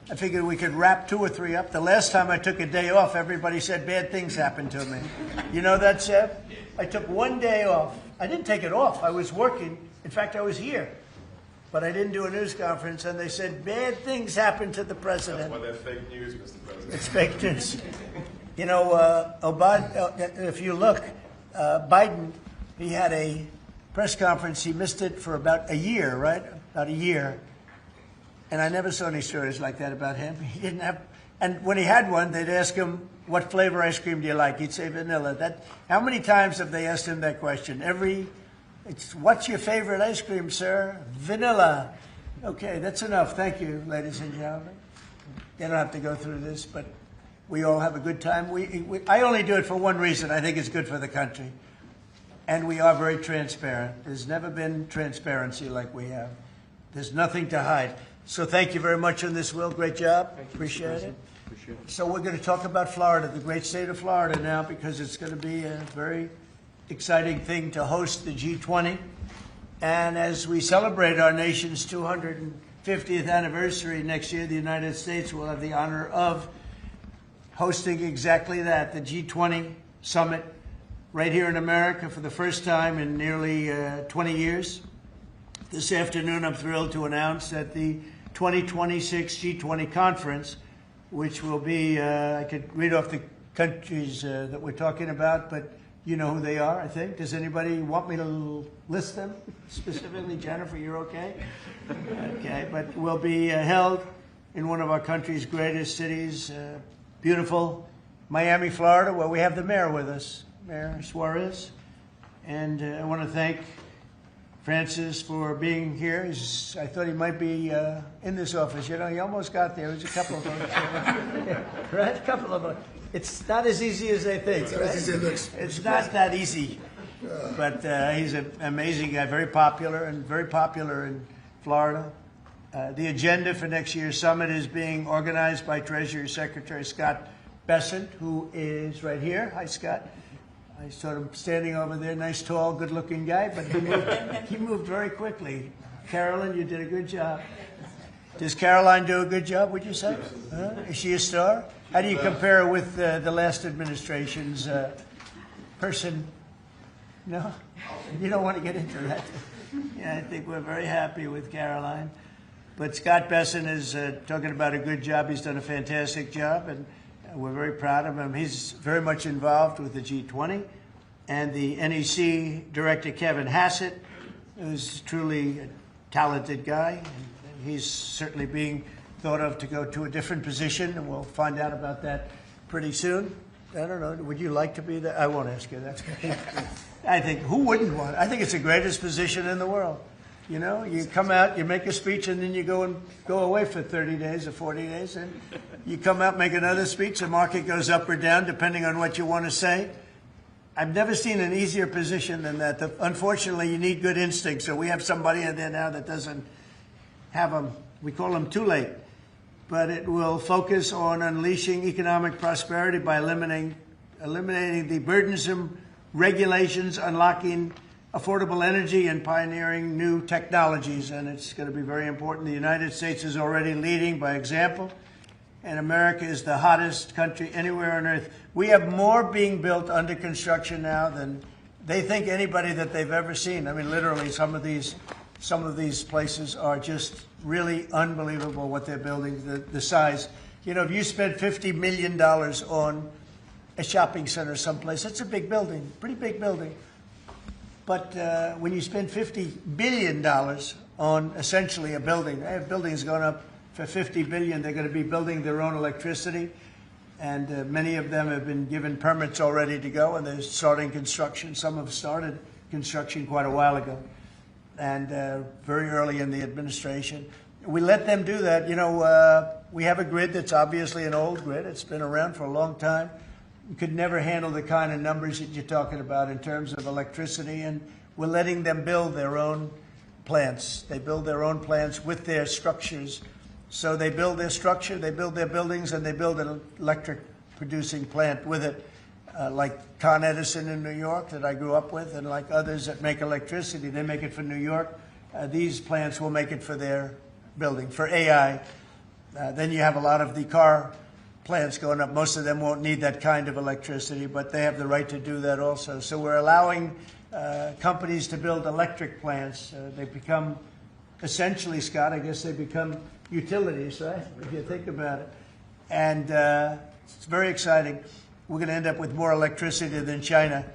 I figured we could wrap 2 or 3 up. The last time I took a day off, everybody said bad things happened to me. You know that, Seb? I took 1 day off. I didn't take it off. I was working. In fact, I was here. But I didn't do a news conference, and they said bad things happened to the president. That's why they're fake news, Mr. President. It's fake news. You know, if you look, Biden, he had a press conference. He missed it for about a year, right? About a year. And I never saw any stories like that about him. He didn't have, and when he had one, they'd ask him, what flavor ice cream do you like? He'd say vanilla. How many times have they asked him that question? What's your favorite ice cream, sir? Vanilla. Okay, that's enough. Thank you, ladies and gentlemen. They don't have to go through this, but we all have a good time. I only do it for one reason. I think it's good for the country. And we are very transparent. There's never been transparency like we have. There's nothing to hide. So thank you very much on this, Will. Great job. Appreciate it. So we're going to talk about Florida, the great state of Florida now, because it's going to be a very exciting thing to host the G20. And as we celebrate our nation's 250th anniversary next year, the United States will have the honor of hosting exactly that, the G20 summit right here in America for the first time in nearly 20 years. This afternoon, I'm thrilled to announce that the 2026 G20 conference, which will be, I could read off the countries that we're talking about, but you know who they are, I think. Does anybody want me to list them specifically? Jennifer, you're okay? Okay, but will be held in one of our country's greatest cities, beautiful Miami, Florida, where we have the mayor with us, Mayor Suarez. And I want to thank Francis for being here. I thought he might be in this office. You know, he almost got there. There's a couple of them. Right? A couple of them. It's not as easy as they think. Right? It's not that easy. But he's an amazing guy, very popular in Florida. The agenda for next year's summit is being organized by Treasury Secretary Scott Bessent, who is right here. Hi, Scott. I saw him standing over there, nice, tall, good-looking guy, but he moved very quickly. Carolyn, you did a good job. Does Caroline do a good job, would you say? Is she a star? How do you compare her with the last administration's person? No? You don't want to get into that? Yeah, I think we're very happy with Caroline. But Scott Bessent is talking about a good job. He's done a fantastic job, and we're very proud of him. He's very much involved with the G20. And the NEC director, Kevin Hassett, who's truly a talented guy. And he's certainly being thought of to go to a different position, and we'll find out about that pretty soon. I don't know. Would you like to be there? I won't ask you that. I think, who wouldn't want it? I think it's the greatest position in the world. You know, you come out, you make a speech, and then you go away for 30 days or 40 days, and you come out, make another speech. The market goes up or down depending on what you want to say. I've never seen an easier position than that. Unfortunately, you need good instincts, so we have somebody in there now that doesn't have them. We call them too late. But it will focus on unleashing economic prosperity by eliminating the burdensome regulations, unlocking affordable energy, and pioneering new technologies. And it's going to be very important. The United States is already leading by example, and America is the hottest country anywhere on earth. We have more being built under construction now than they think anybody that they've ever seen. I mean, literally, some of these places are just really unbelievable what they're building, the size. You know, if you spend $50 million on a shopping center someplace, that's a big building, pretty big building. But when you spend $50 billion on essentially a building, they have buildings going up for $50 billion. They're going to be building their own electricity, and many of them have been given permits already to go, and they're starting construction. Some have started construction quite a while ago, and very early in the administration. We let them do that. You know, we have a grid that's obviously an old grid. It's been around for a long time. You could never handle the kind of numbers that you're talking about in terms of electricity, and we're letting them build their own plants. They build their own plants with their structures. So they build their structure, they build their buildings, and they build an electric producing plant with it. like Con Edison in New York that I grew up with, and like others that make electricity. They make it for New York. These plants will make it for their building, for AI. Then you have a lot of the car plants going up. Most of them won't need that kind of electricity, but they have the right to do that also. So we're allowing companies to build electric plants. They become, essentially, Scott, I guess they become utilities, right, if you think about it. And it's very exciting. We're going to end up with more electricity than China,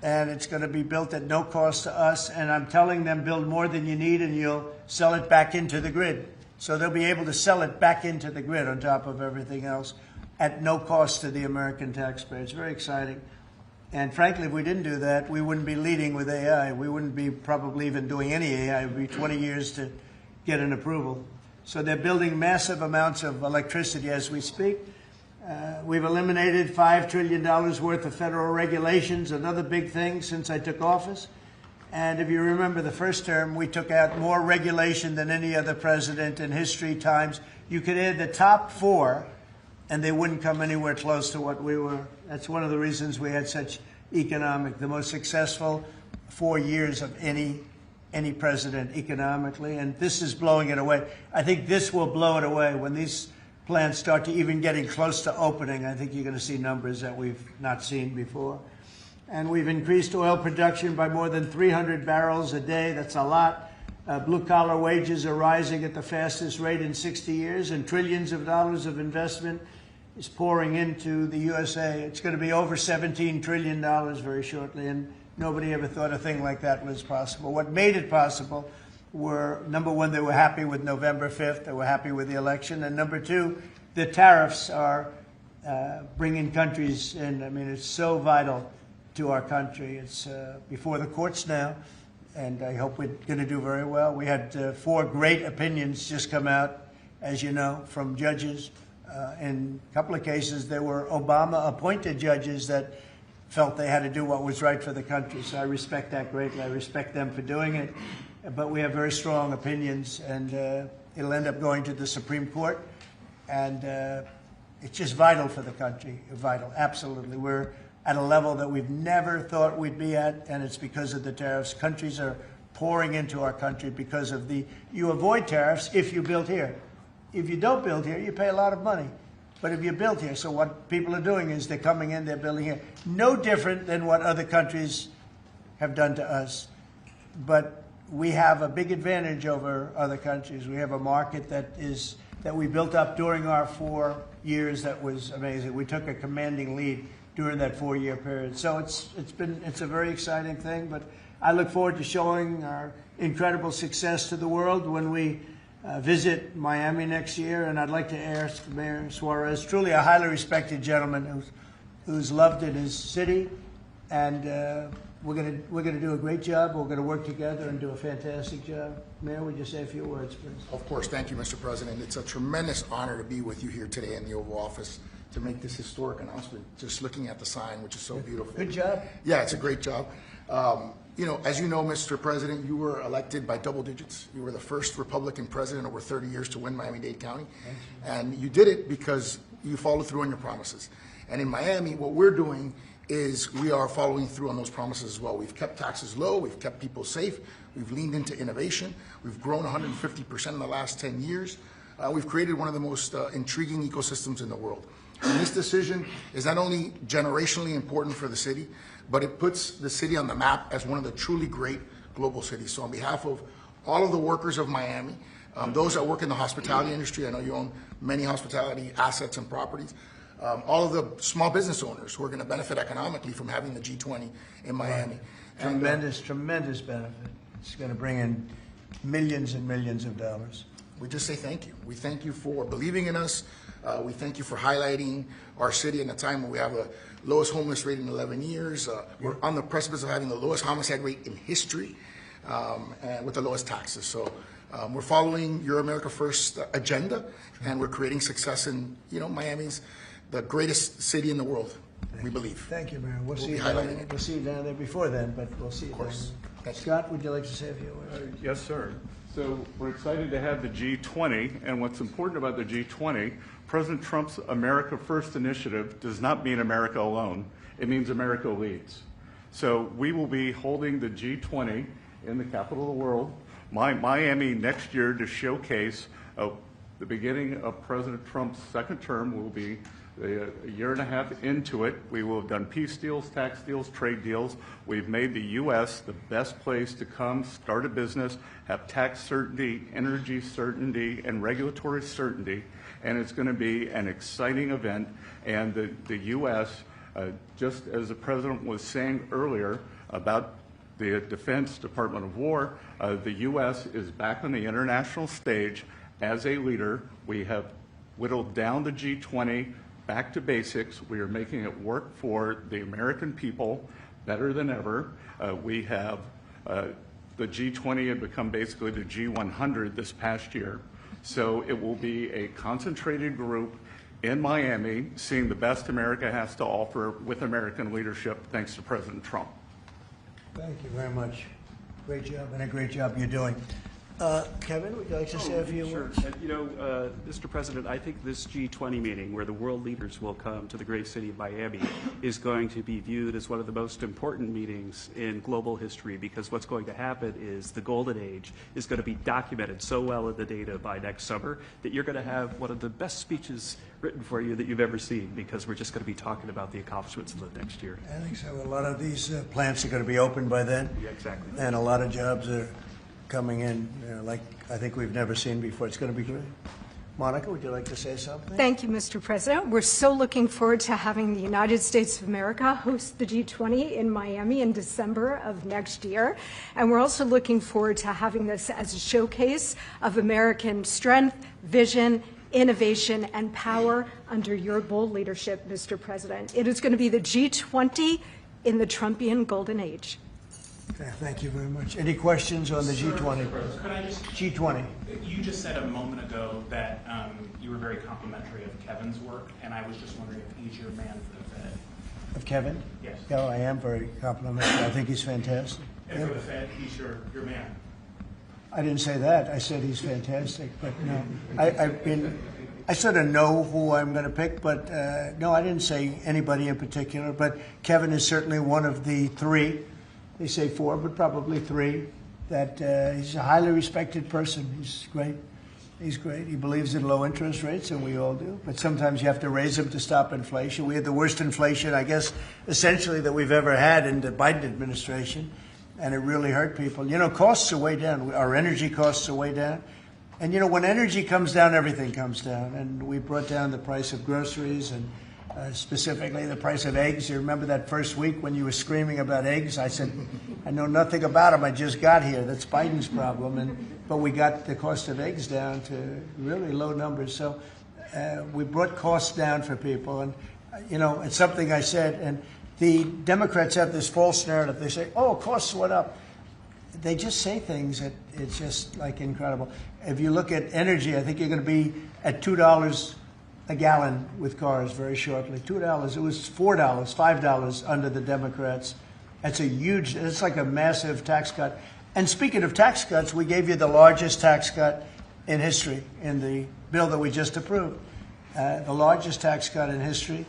and it's going to be built at no cost to us. And I'm telling them, build more than you need, and you'll sell it back into the grid. So they'll be able to sell it back into the grid on top of everything else at no cost to the American taxpayer. It's very exciting. And frankly, if we didn't do that, we wouldn't be leading with AI. We wouldn't be probably even doing any AI. It would be 20 years to get an approval. So they're building massive amounts of electricity as we speak. We've eliminated $5 trillion worth of federal regulations, another big thing since I took office. And if you remember the first term, we took out more regulation than any other president in history times. You could add the top 4, and they wouldn't come anywhere close to what we were. That's one of the reasons we had such the most successful 4 years of any president economically. And this is blowing it away. I think this will blow it away. When these plants start to even getting close to opening, I think you're going to see numbers that we've not seen before. And we've increased oil production by more than 300 barrels a day. That's a lot. Blue-collar wages are rising at the fastest rate in 60 years, and trillions of dollars of investment is pouring into the USA. It's going to be over $17 trillion very shortly, and nobody ever thought a thing like that was possible. What made it possible were, number one, they were happy with November 5th. They were happy with the election. And number two, the tariffs are bringing countries in. I mean, it's so vital to our country. It's before the courts now, and I hope we're going to do very well. We had 4 great opinions just come out, as you know, from judges. In a couple of cases, there were Obama-appointed judges that felt they had to do what was right for the country. So I respect that greatly. I respect them for doing it. But we have very strong opinions, and it'll end up going to the Supreme Court. And it's just vital for the country, vital, absolutely. We're at a level that we've never thought we'd be at, and it's because of the tariffs. Countries are pouring into our country because of you avoid tariffs if you build here. If you don't build here, you pay a lot of money. But if you build here, so what people are doing is they're coming in, they're building here. No different than what other countries have done to us. But we have a big advantage over other countries. We have a market that we built up during our 4 years that was amazing. We took a commanding lead during that 4-year period. So it's a very exciting thing, but I look forward to showing our incredible success to the world when we visit Miami next year. And I'd like to ask Mayor Suarez, truly a highly respected gentleman who's loved in his city, and we're gonna do a great job. We're gonna work together and do a fantastic job. Mayor, would you say a few words, please? Of course. Thank you, Mr. President. It's a tremendous honor to be with you here today in the Oval Office to make this historic announcement, just looking at the sign, which is so beautiful. Good job. Yeah, it's a great job. As you know, Mr. President, you were elected by double digits. You were the first Republican president over 30 years to win Miami-Dade County. And you did it because you followed through on your promises. And in Miami, what we're doing is we are following through on those promises as well. We've kept taxes low. We've kept people safe. We've leaned into innovation. We've grown 150% in the last 10 years. We've created one of the most intriguing ecosystems in the world. And this decision is not only generationally important for the city, but it puts the city on the map as one of the truly great global cities. So on behalf of all of the workers of Miami, those that work in the hospitality industry, I know you own many hospitality assets and properties, all of the small business owners who are going to benefit economically from having the G20 in Miami. Tremendous benefit. It's going to bring in millions and millions of dollars. We just say thank you. We thank you for believing in us. We thank you for highlighting our city in a time when we have the lowest homeless rate in 11 years. We're on the precipice of having the lowest homicide rate in history, and with the lowest taxes. So we're following your America First agenda, and we're creating success in, Miami's the greatest city in the world, we believe. Thank you, Mayor. We'll see you highlighting it. We'll see you down there before then, but we'll see you Of course. down there. Scott, would you like to say a few words? Yes, sir. So we're excited to have the G20, and what's important about the G20, President Trump's America First initiative does not mean America alone. it means America leads. So we will be holding the G20 in the capital of the world, Miami, next year to showcase the beginning of President Trump's second term. Will be a year and a half into it. We will have done peace deals, tax deals, trade deals. We've made the U.S. the best place to come, start a business, have tax certainty, energy certainty, and regulatory certainty. And it's going to be an exciting event. And the U.S., just as the President was saying earlier about the Defense Department of War, the U.S. is back on the international stage as a leader. We have whittled down the G20 back to basics. We are making it work for the American people better than ever. We have the G20 had become basically the G100 this past year. So it will be a concentrated group in Miami, seeing the best America has to offer with American leadership, thanks to President Trump. Thank you very much. Great job, and a great job you're doing. Kevin, would you like to say a few words? Mr. President, I think this G20 meeting, where the world leaders will come to the great city of Miami, is going to be viewed as one of the most important meetings in global history, because what's going to happen is the golden age is going to be documented so well in the data by next summer that you're going to have one of the best speeches written for you that you've ever seen, because we're just going to be talking about the accomplishments of the next year. I think so. A lot of these plants are going to be open by then. Yeah, exactly. And a lot of jobs are coming in, like I think we've never seen before. It's going to be great. Monica, would you like to say something? Thank you, Mr. President. We're so looking forward to having the United States of America host the G20 in Miami in December of next year. And we're also looking forward to having this as a showcase of American strength, vision, innovation, and power under your bold leadership, Mr. President. It is going to be the G20 in the Trumpian golden age. Okay, thank you very much. Any questions on the G20? Could I just? G20. You just said a moment ago that you were very complimentary of Kevin's work, and I was just wondering if he's your man for the Fed. Of Kevin? Yes. Yeah, I am very complimentary. I think he's fantastic. And for the Fed, he's your man. I didn't say that. I said he's fantastic, but no. I sort of know who I'm going to pick, but no, I didn't say anybody in particular. But Kevin is certainly one of the three. They say four, but probably three. That he's a highly respected person. He's great. He's great. He believes in low interest rates, and we all do. But sometimes you have to raise them to stop inflation. We had the worst inflation, I guess, essentially that we've ever had in the Biden administration, and it really hurt people. You know, costs are way down. Our energy costs are way down. And, you know, when energy comes down, everything comes down. And we brought down the price of groceries and specifically the price of eggs. You remember that first week when you were screaming about eggs? I said, I know nothing about them. I just got here. That's Biden's problem. But we got the cost of eggs down to really low numbers. So we brought costs down for people. And, you know, it's something I said. And the Democrats have this false narrative. They say, oh, costs went up. They just say things that it's just like incredible. If you look at energy, I think you're going to be at $2 a gallon with cars very shortly. $2. It was $4, $5 under the Democrats. That's a huge, it's like a massive tax cut. And speaking of tax cuts, we gave you the largest tax cut in history in the bill that we just approved. The largest tax cut in history.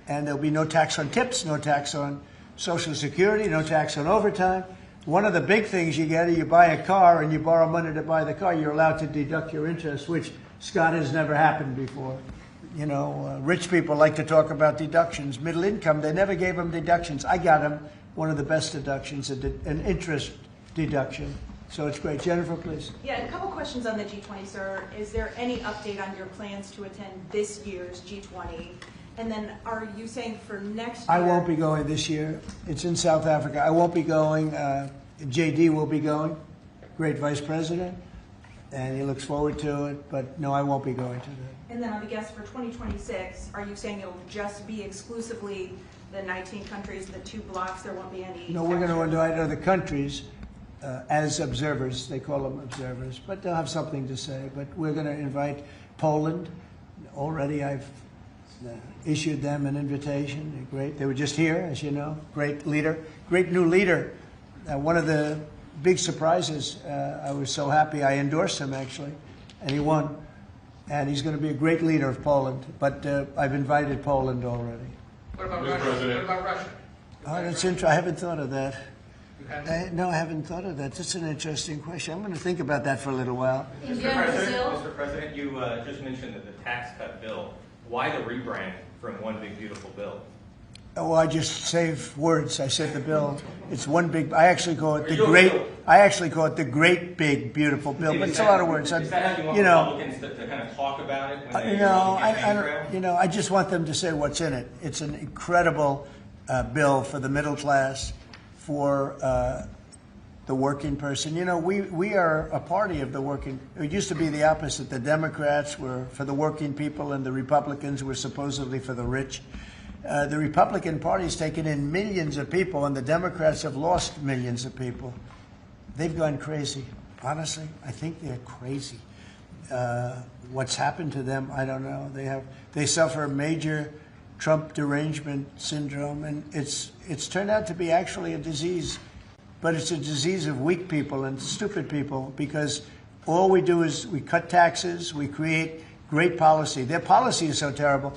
And there'll be no tax on tips, no tax on Social Security, no tax on overtime. One of the big things you get is you buy a car and you borrow money to buy the car, you're allowed to deduct your interest, which, Scott, has never happened before. You know, rich people like to talk about deductions. Middle income, they never gave them deductions. I got them one of the best deductions, an interest deduction. So it's great. Jennifer, please. Yeah, a couple questions on the G20, sir. Is there any update on your plans to attend this year's G20? And then are you saying for next year? I won't be going this year. It's in South Africa. I won't be going. JD will be going, great vice president, and he looks forward to it. But no, I won't be going to that. And then on the guess for 2026, are you saying it'll just be exclusively the 19 countries, the 2 blocks? There won't be any. No, we're going to invite other countries as observers. They call them observers, but they'll have something to say. But we're going to invite Poland. Already, I've issued them an invitation. They're great. They were just here, as you know. Great leader, great new leader. One of the big surprises, I was so happy. I endorsed him, actually, and he won. And he's going to be a great leader of Poland. But I've invited Poland already. What about Mr. Russia? President. What about Russia? Oh, that's interesting. I haven't thought of that. You haven't? No, I haven't thought of that. That's an interesting question. I'm going to think about that for a little while. India and Brazil. Mr. President, you just mentioned that the tax cut bill. Why the rebrand from one big beautiful bill? Oh, I just save words. I said the bill. It's one big. I actually call it the great. I actually call it the great big beautiful bill. But it's a lot of words. Is that how you want Republicans to kind of talk about it? When they I don't. I just want them to say what's in it. It's an incredible bill for the middle class, for the working person. We are a party of the working. It used to be the opposite. The Democrats were for the working people, and the Republicans were supposedly for the rich. The Republican Party's taken in millions of people, and the Democrats have lost millions of people. They've gone crazy. Honestly, I think they're crazy. What's happened to them, I don't know. They suffer major Trump derangement syndrome, and it's turned out to be actually a disease, but it's a disease of weak people and stupid people, because all we do is we cut taxes, we create great policy. Their policy is so terrible.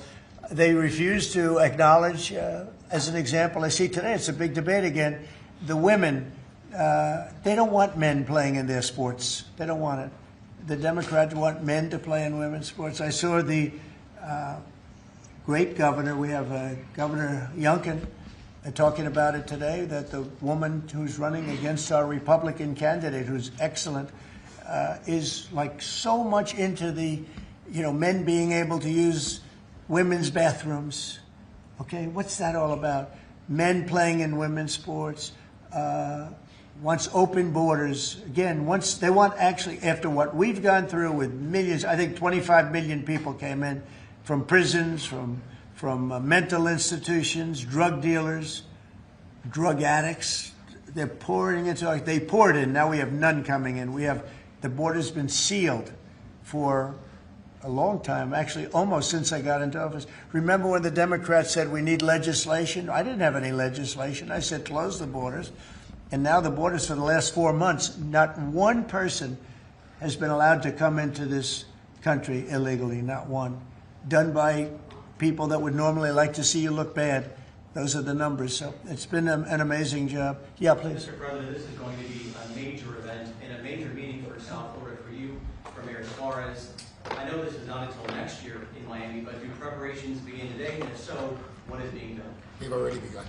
They refuse to acknowledge, as an example, I see today, it's a big debate again, the women, they don't want men playing in their sports. They don't want it. The Democrats want men to play in women's sports. I saw the great governor, we have Governor Youngkin, talking about it today, that the woman who's running against our Republican candidate, who's excellent, is like so much into the, men being able to use women's bathrooms. Okay, what's that all about? Men playing in women's sports, wants open borders. Again, they want actually, after what we've gone through with millions, I think 25 million people came in from prisons, from mental institutions, drug dealers, drug addicts. They're pouring into, they poured in, now we have none coming in. The border's been sealed for a long time, actually almost since I got into office. Remember when the Democrats said we need legislation? I didn't have any legislation. I said close the borders. And now the borders for the last 4 months, not one person has been allowed to come into this country illegally, not one. Done by people that would normally like to see you look bad. Those are the numbers. So it's been an amazing job. Yeah, please. Mr. President, this is going to be a major event and a major meeting for South Florida, for you, for Mayor Suarez. I know this is not until next year in Miami, but do preparations begin today? And if so, what is being done? They've already begun.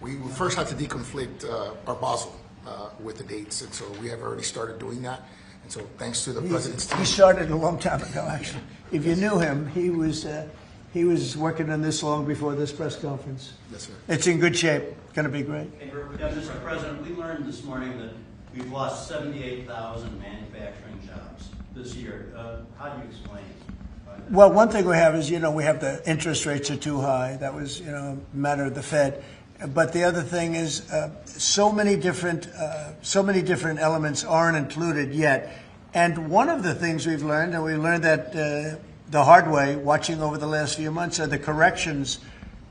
We first have to deconflict our Basel with the dates, and so we have already started doing that. And so thanks to the President's team. He started a long time ago, actually. If you knew him, he was working on this long before this press conference. Yes, sir. It's in good shape. It's going to be great. Mr. President, we learned this morning that we've lost 78,000 manufacturing jobs this year. How do you explain it? Well, one thing we have is, we have the interest rates are too high. That was, a matter of the Fed. But the other thing is, so many different elements aren't included yet. And one of the things we've learned, and we learned that the hard way, watching over the last few months, are the corrections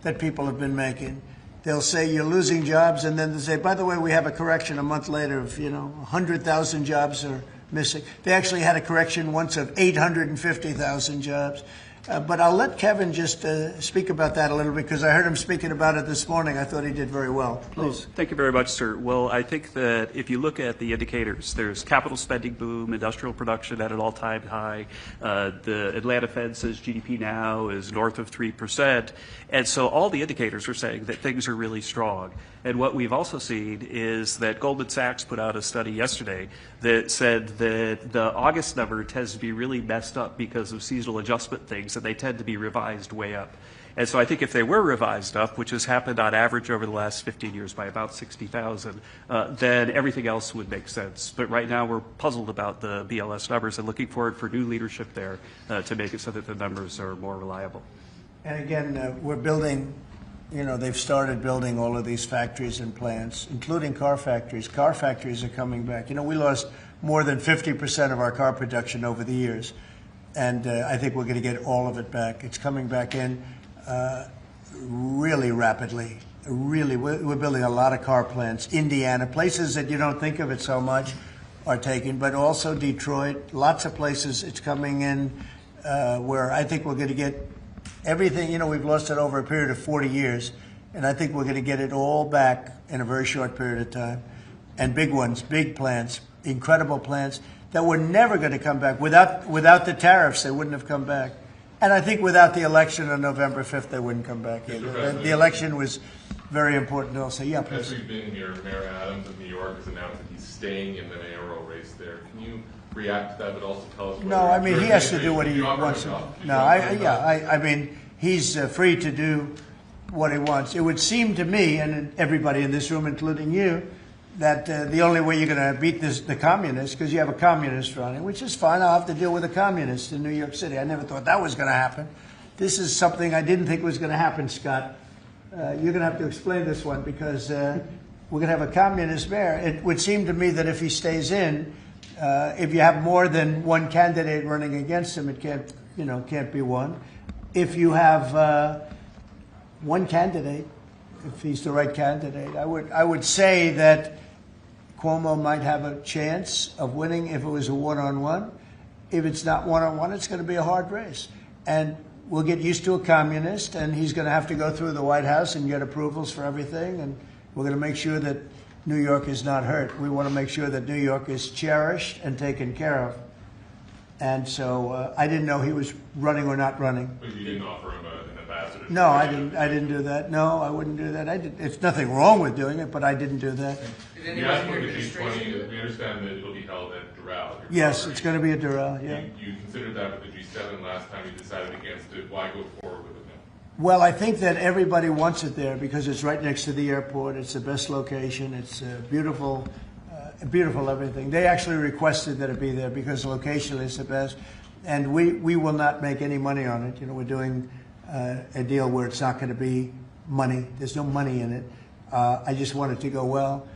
that people have been making. They'll say you're losing jobs, and then they'll say, by the way, we have a correction a month later of, 100,000 jobs are missing. They actually had a correction once of 850,000 jobs. But I'll let Kevin just speak about that a little bit, because I heard him speaking about it this morning. I thought he did very well. Please. Thank you very much, sir. Well, I think that if you look at the indicators, there's capital spending boom, industrial production at an all-time high. The Atlanta Fed says GDP now is north of 3%. And so all the indicators are saying that things are really strong. And what we've also seen is that Goldman Sachs put out a study yesterday that said that the August number tends to be really messed up because of seasonal adjustment things, and they tend to be revised way up. And so I think if they were revised up, which has happened on average over the last 15 years by about 60,000, then everything else would make sense. But right now we're puzzled about the BLS numbers and looking forward for new leadership there to make it so that the numbers are more reliable. And again, we're building, they've started building all of these factories and plants, including car factories. Car factories are coming back. We lost more than 50% of our car production over the years. And I think we're going to get all of it back. It's coming back in really rapidly. Really, we're building a lot of car plants. Indiana, places that you don't think of it so much are taken, but also Detroit, lots of places it's coming in where I think we're going to get everything, we've lost it over a period of 40 years, and I think we're going to get it all back in a very short period of time. And big ones, big plants, incredible plants that were never going to come back. Without the tariffs, they wouldn't have come back. And I think without the election on November 5th, they wouldn't come back either. The election was very important also. Yeah, please. As we've been here, Mayor Adams of New York has announced that he's staying in the mayoral race there. Can you react to that, but also tell us? No, I mean, he has to do what he wants. No, I mean, he's free to do what he wants. It would seem to me, and everybody in this room, including you, that the only way you're going to beat the communists, because you have a communist running, which is fine. I'll have to deal with a communist in New York City. I never thought that was going to happen. This is something I didn't think was going to happen, Scott. You're going to have to explain this one, because we're going to have a communist mayor. It would seem to me that if he stays in, if you have more than one candidate running against him, it can't be one. If you have one candidate, if he's the right candidate, I would say that Cuomo might have a chance of winning if it was a one-on-one. If it's not one-on-one, it's going to be a hard race. And we'll get used to a communist, and he's going to have to go through the White House and get approvals for everything. And we're going to make sure that New York is not hurt. We want to make sure that New York is cherished and taken care of. And so I didn't know he was running or not running. But you didn't offer him an ambassador? No, I didn't do that. No, I wouldn't do that. It's nothing wrong with doing it, but I didn't do that. We asked for the G20. We understand that it'll be held at Doral. Yes, it's going to be at Doral, yeah. You considered that with the G7 last time you decided against it. Why go forward with it now? Well, I think that everybody wants it there because it's right next to the airport. It's the best location. It's beautiful everything. They actually requested that it be there because location is the best. And we will not make any money on it. We're doing a deal where it's not going to be money. There's no money in it. I just want it to go well.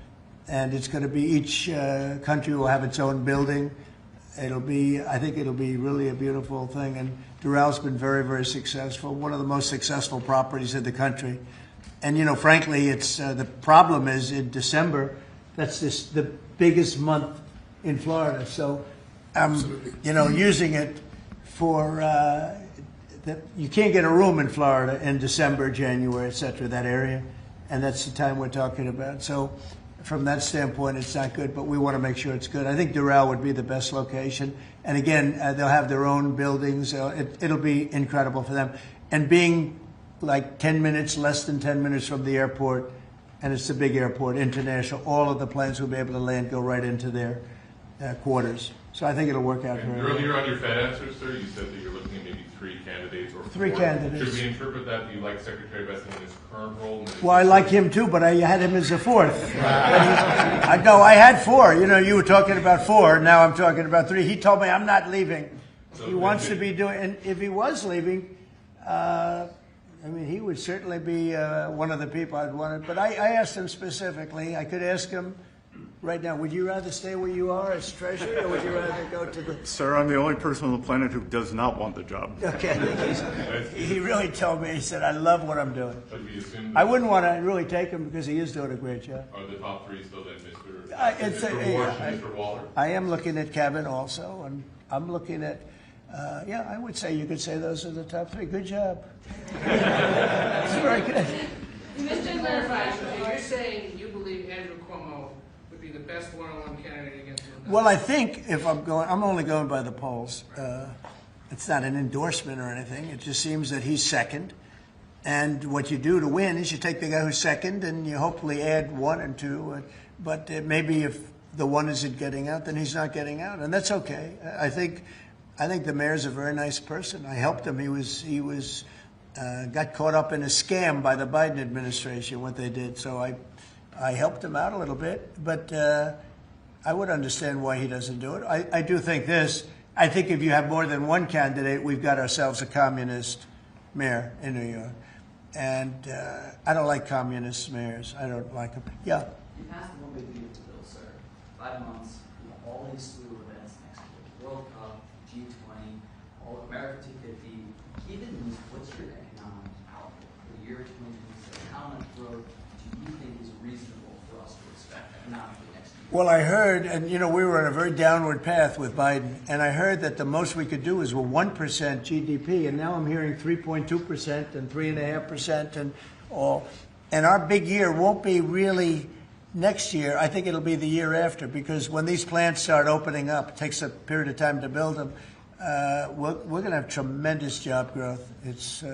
And it's going to be each country will have its own building. I think it'll be really a beautiful thing. And Doral's been very, very successful. One of the most successful properties in the country. And, frankly, it's the problem is in December, that's the biggest month in Florida. So, using it for you can't get a room in Florida in December, January, et cetera, that area. And that's the time we're talking about. So from that standpoint, it's not good, but we want to make sure it's good. I think Doral would be the best location. And again, they'll have their own buildings. It'll be incredible for them. And being like 10 minutes, less than 10 minutes from the airport, and it's a big airport, international, all of the planes will be able to land, go right into their quarters. So I think it'll work out very well. Earlier on your Fed answer, sir, you said that you're looking at maybe 3 candidates or 4. 3 candidates. Should we interpret that you like Secretary Vesta in his current role? Well, I like him too, but I had him as a 4th. I had 4. You were talking about 4. Now I'm talking about 3. He told me I'm not leaving. So he wants to be doing, and if he was leaving, he would certainly be one of the people I'd want. But I asked him specifically. I could ask him right now, would you rather stay where you are as treasurer, or would you rather go to the... Sir, I'm the only person on the planet who does not want the job. Okay. He really told me, he said, I love what I'm doing. I wouldn't want to really take him because he is doing a great job. Are the top 3 still then Mr. Walsh and Mr. Waller? I am looking at Kevin also, and I'm looking at, I would say you could say those are the top 3. Good job. That's very good. Just to clarify, you're saying you believe Andrew Cuomo would be the best one-on-one candidate against him? Well, I think if I'm only going by the polls. It's not an endorsement or anything. It just seems that he's second. And what you do to win is you take the guy who's second and you hopefully add 1 and 2. But maybe if the 1 isn't getting out, then he's not getting out. And that's okay. I think the mayor's a very nice person. I helped him. He was got caught up in a scam by the Biden administration, what they did. So I helped him out a little bit, but I would understand why he doesn't do it. I do think this. I think if you have more than 1 candidate, we've got ourselves a communist mayor in New York. And I don't like communist mayors. I don't like them. Yeah? You passed the One Big Beautiful Bill, sir. 5 months, all these slew of events next year. World Cup, G20, all America 250. Given these, what's your economic outlook for the year 2026? How much growth do you think is reasonable for us to expect economically next year? Well, I heard, and you know, we were on a very downward path with Biden, and I heard that the most we could do is 1% GDP, and now I'm hearing 3.2% and 3.5% and all. And our big year won't be really next year. I think it'll be the year after, because when these plants start opening up, it takes a period of time to build them. We're going to have tremendous job growth. It's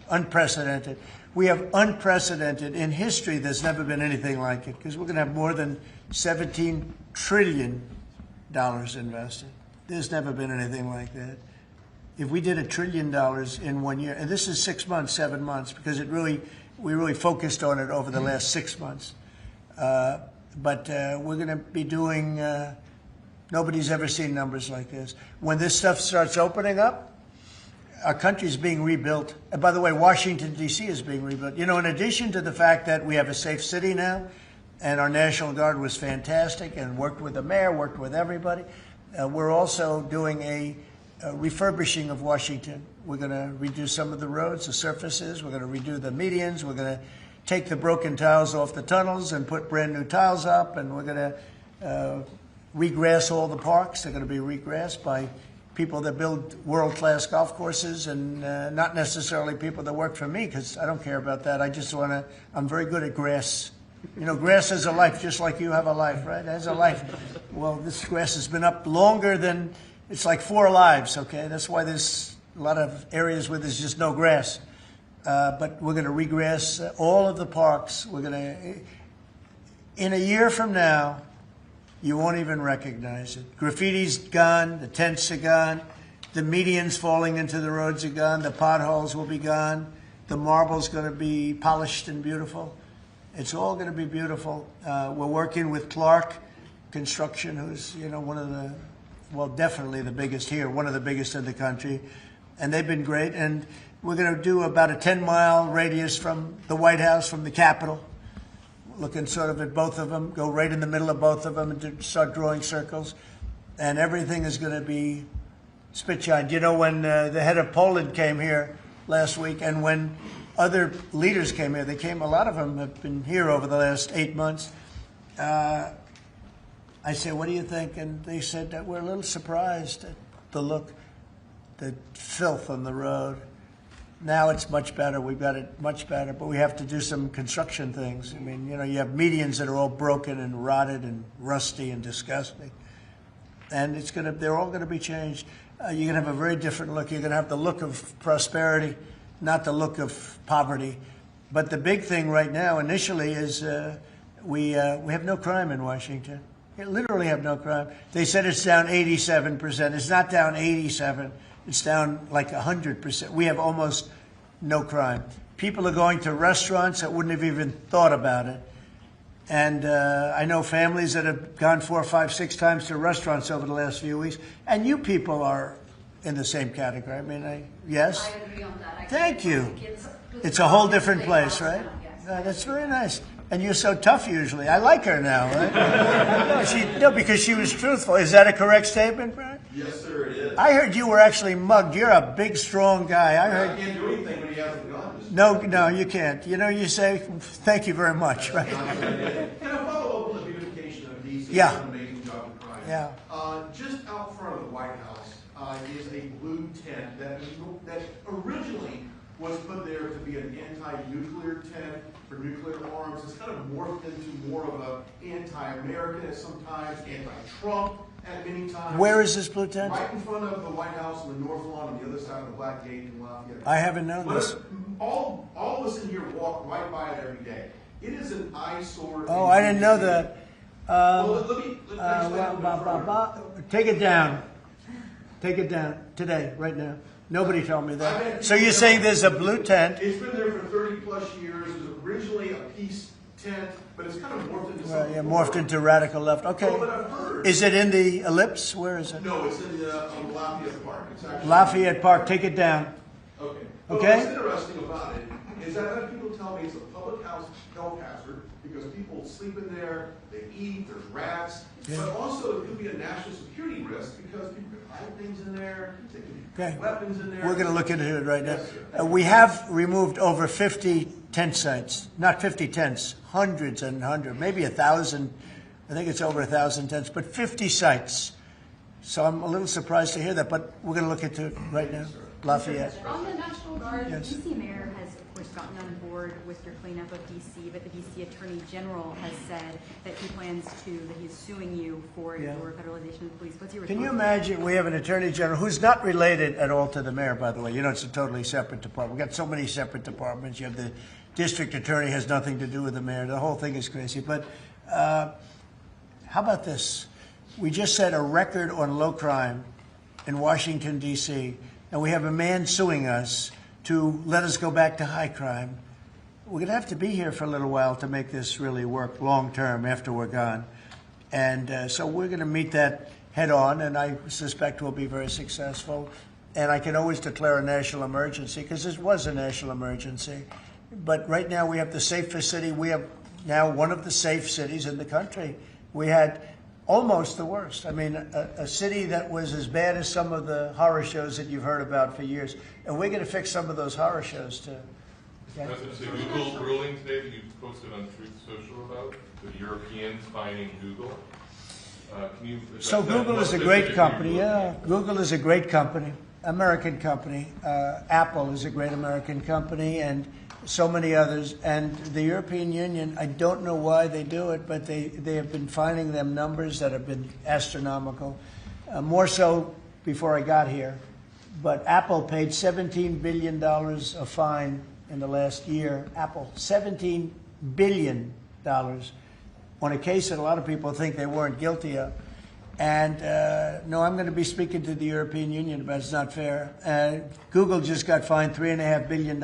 unprecedented. We have unprecedented in history. There's never been anything like it, because we're going to have more than $17 trillion invested. There's never been anything like that. If we did $1 trillion in 1 year, and this is 6 months, 7 months, because we really focused on it over the last 6 months. But we're going to be doing, nobody's ever seen numbers like this. When this stuff starts opening up, our country's being rebuilt. And by the way, Washington, D.C. is being rebuilt. You know, in addition to the fact that we have a safe city now, and our National Guard was fantastic and worked with the mayor, worked with everybody, we're also doing a refurbishing of Washington. We're going to redo some of the roads, the surfaces. We're going to redo the medians. We're going to take the broken tiles off the tunnels and put brand new tiles up, and we're going to regrass all the parks. They're going to be regrassed by people that build world-class golf courses, and not necessarily people that work for me, because I don't care about that. I just want to, I'm very good at grass. You know, grass has a life, just like you have a life, right? It has a life. Well, this grass has been up longer than, it's like 4 lives, okay? That's why there's a lot of areas where there's just no grass. But we're going to regrass all of the parks. We're going to, in a year from now, you won't even recognize it. Graffiti's gone, the tents are gone, the medians falling into the roads are gone, the potholes will be gone, the marble's going to be polished and beautiful. It's all going to be beautiful. We're working with Clark Construction, who's, you know, one of the, well, definitely the biggest here, one of the biggest in the country, and they've been great. And we're going to do about a 10-mile radius from the White House, from the Capitol, looking sort of at both of them, go right in the middle of both of them and start drawing circles. And everything is going to be spit-shined. You know, when the head of Poland came here last week, and when other leaders came here, they came, a lot of them have been here over the last 8 months. I said, what do you think? And they said that we're a little surprised at the look, the filth on the road. Now it's much better. We've got it much better, but we have to do some construction things. I mean, you know, you have medians that are all broken and rotted and rusty and disgusting. And it's going to, they're all going to be changed. You're going to have a very different look. You're going to have the look of prosperity, not the look of poverty. But the big thing right now, initially, is we have no crime in Washington. We literally have no crime. They said it's down 87%. It's not down 87%. It's down like 100%. We have almost no crime. People are going to restaurants that wouldn't have even thought about it. And I know families that have gone 4, 5, 6 times to restaurants over the last few weeks. And you people are in the same category. I mean, yes? I agree on that. Thank you. It's a whole different place, right? That's very nice. And you're so tough usually. I like her now, right? No, because she was truthful. Is that a correct statement, Brian? Yes, sir, it is. I heard you were actually mugged. You're a big, strong guy. I can't do anything when he hasn't gone. No, you can't. You know, you say, thank you very much, right? Can I follow up on the beautification of D.C.? Yeah. An amazing job of crime. Yeah. Just out front of the White House is a blue tent that originally was put there to be an anti-nuclear tent for nuclear arms. It's kind of morphed into more of an anti-American at sometimes, anti-Trump at many times. Where is this blue tent? Right in front of the White House on the north lawn on the other side of the Black Gate in Lafayette. I haven't known this. All of us in here walk right by it every day. It is an eyesore. Oh, I didn't know that. Well, let me Take it down. Take it down today, right now. Nobody told me that. So you're saying there's a blue tent? It's been there for 30 plus years. It was originally a peace tent, but it's kind of morphed into something. Yeah, morphed into radical left. Okay. Well, but I've heard. Is it in the Ellipse? Where is it? No, it's in the Lafayette Park. It's actually Lafayette Park. Take it down. Okay. Okay. What's interesting about it is that I've had people tell me it's a public health hazard because people sleep in there, they eat, there's rats, but also it could be a national security risk because people can hide things in there, they can have weapons in there. We're going to look into it right now. We have removed over 50 tent sites, not 50 tents, hundreds and hundreds, maybe 1,000 I think it's over 1,000 tents, but 50 sites. So I'm a little surprised to hear that, but we're going to look into it right now. Lafayette. On the National Guard, Yes. DC mayor has, of course, gotten on board with your cleanup of DC, but the DC Attorney General has said that he plans to, that he's suing you for your federalization of the police. What's your response? Can you imagine, we have an Attorney General who's not related at all to the mayor, by the way. You know, it's a totally separate department. We've got so many separate departments. You have the district attorney has nothing to do with the mayor. The whole thing is crazy. But how about this? We just set a record on low crime in Washington, D.C., and we have a man suing us to let us go back to high crime. We're going to have to be here for a little while to make this really work long term after we're gone. And so we're going to meet that head on, and I suspect we'll be very successful. And I can always declare a national emergency, because this was a national emergency. But right now we have the safest city. We have now one of the safe cities in the country. We had almost the worst. I mean, a city that was as bad as some of the horror shows that you've heard about for years. And we're going to fix some of those horror shows, too. Yeah. That's the Google ruling today that you posted on Truth Social about, the Europeans fining Google. Can you So Google is a great company. Yeah, Google is a great company, American company. Apple is a great American company, and so many others. And the European Union, I don't know why they do it, but they have been finding them numbers that have been astronomical. More so before I got here. But Apple paid $17 billion a fine in the last year. Apple, $17 billion on a case that a lot of people think they weren't guilty of. And no, I'm going to be speaking to the European Union about it. It's not fair. Google just got fined $3.5 billion,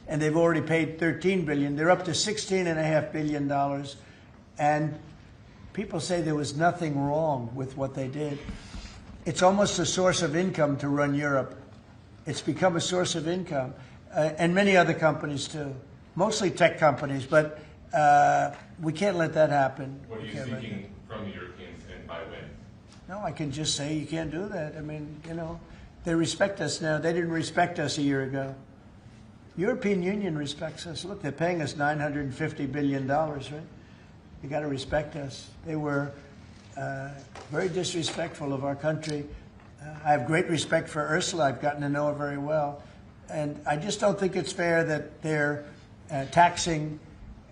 and they've already paid $13 billion. They're up to $16.5 billion. And people say there was nothing wrong with what they did. It's almost a source of income to run Europe. It's become a source of income. And many other companies, too. Mostly tech companies, but we can't let that happen. What are you seeking from the Europeans, and by when? No, I can just say you can't do that. I mean, you know, they respect us now. They didn't respect us a year ago. European Union respects us. Look, they're paying us $950 billion, right? You got to respect us. They were very disrespectful of our country. I have great respect for Ursula. I've gotten to know her very well. And I just don't think it's fair that they're taxing,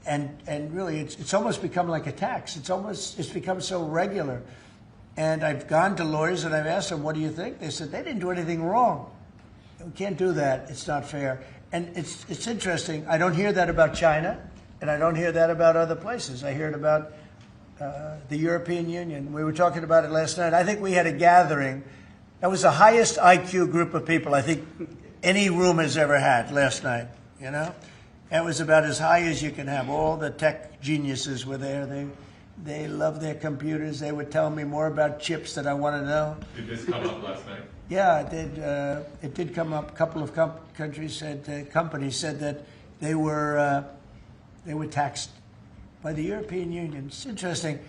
and really it's almost become like a tax. It's become so regular. And I've gone to lawyers and I've asked them, what do you think? They said, they didn't do anything wrong. We can't do that. It's not fair. And it's interesting. I don't hear that about China, and I don't hear that about other places. I hear it about the European Union. We were talking about it last night. I think we had a gathering. That was the highest IQ group of people I think any room has ever had last night, you know? It was about as high as you can have. All the tech geniuses were there. They love their computers. They would tell me more about chips that I want to know. Did this come up last night? Yeah, it did. It did come up. A couple of companies said that they were taxed by the European Union. It's interesting.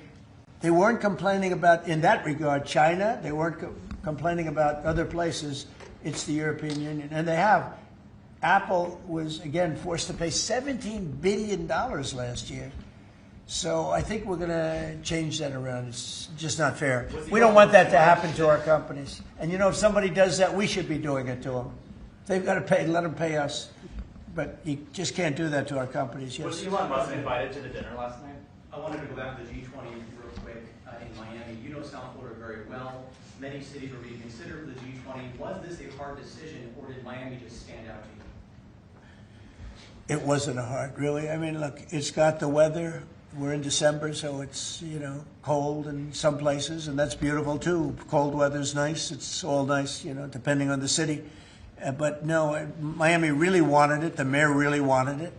They weren't complaining about, in that regard, China. They weren't complaining about other places. It's the European Union, and they have. Apple was again forced to pay $17 billion last year. So I think we're going to change that around. It's just not fair. We don't want that to happen to our companies. And you know, if somebody does that, we should be doing it to them. They've got to pay, let them pay us. But you just can't do that to our companies. Yes. Was Elon Musk invited to the dinner last night? I wanted to go back to the G20 real quick in Miami. You know South Florida very well. Many cities were being considered for the G20. Was this a hard decision, or did Miami just stand out to you? It wasn't a hard, really. I mean, look, it's got the weather. We're in December, so it's, you know, cold in some places, and that's beautiful, too. Cold weather's nice. It's all nice, you know, depending on the city. But no, Miami really wanted it. The mayor really wanted it.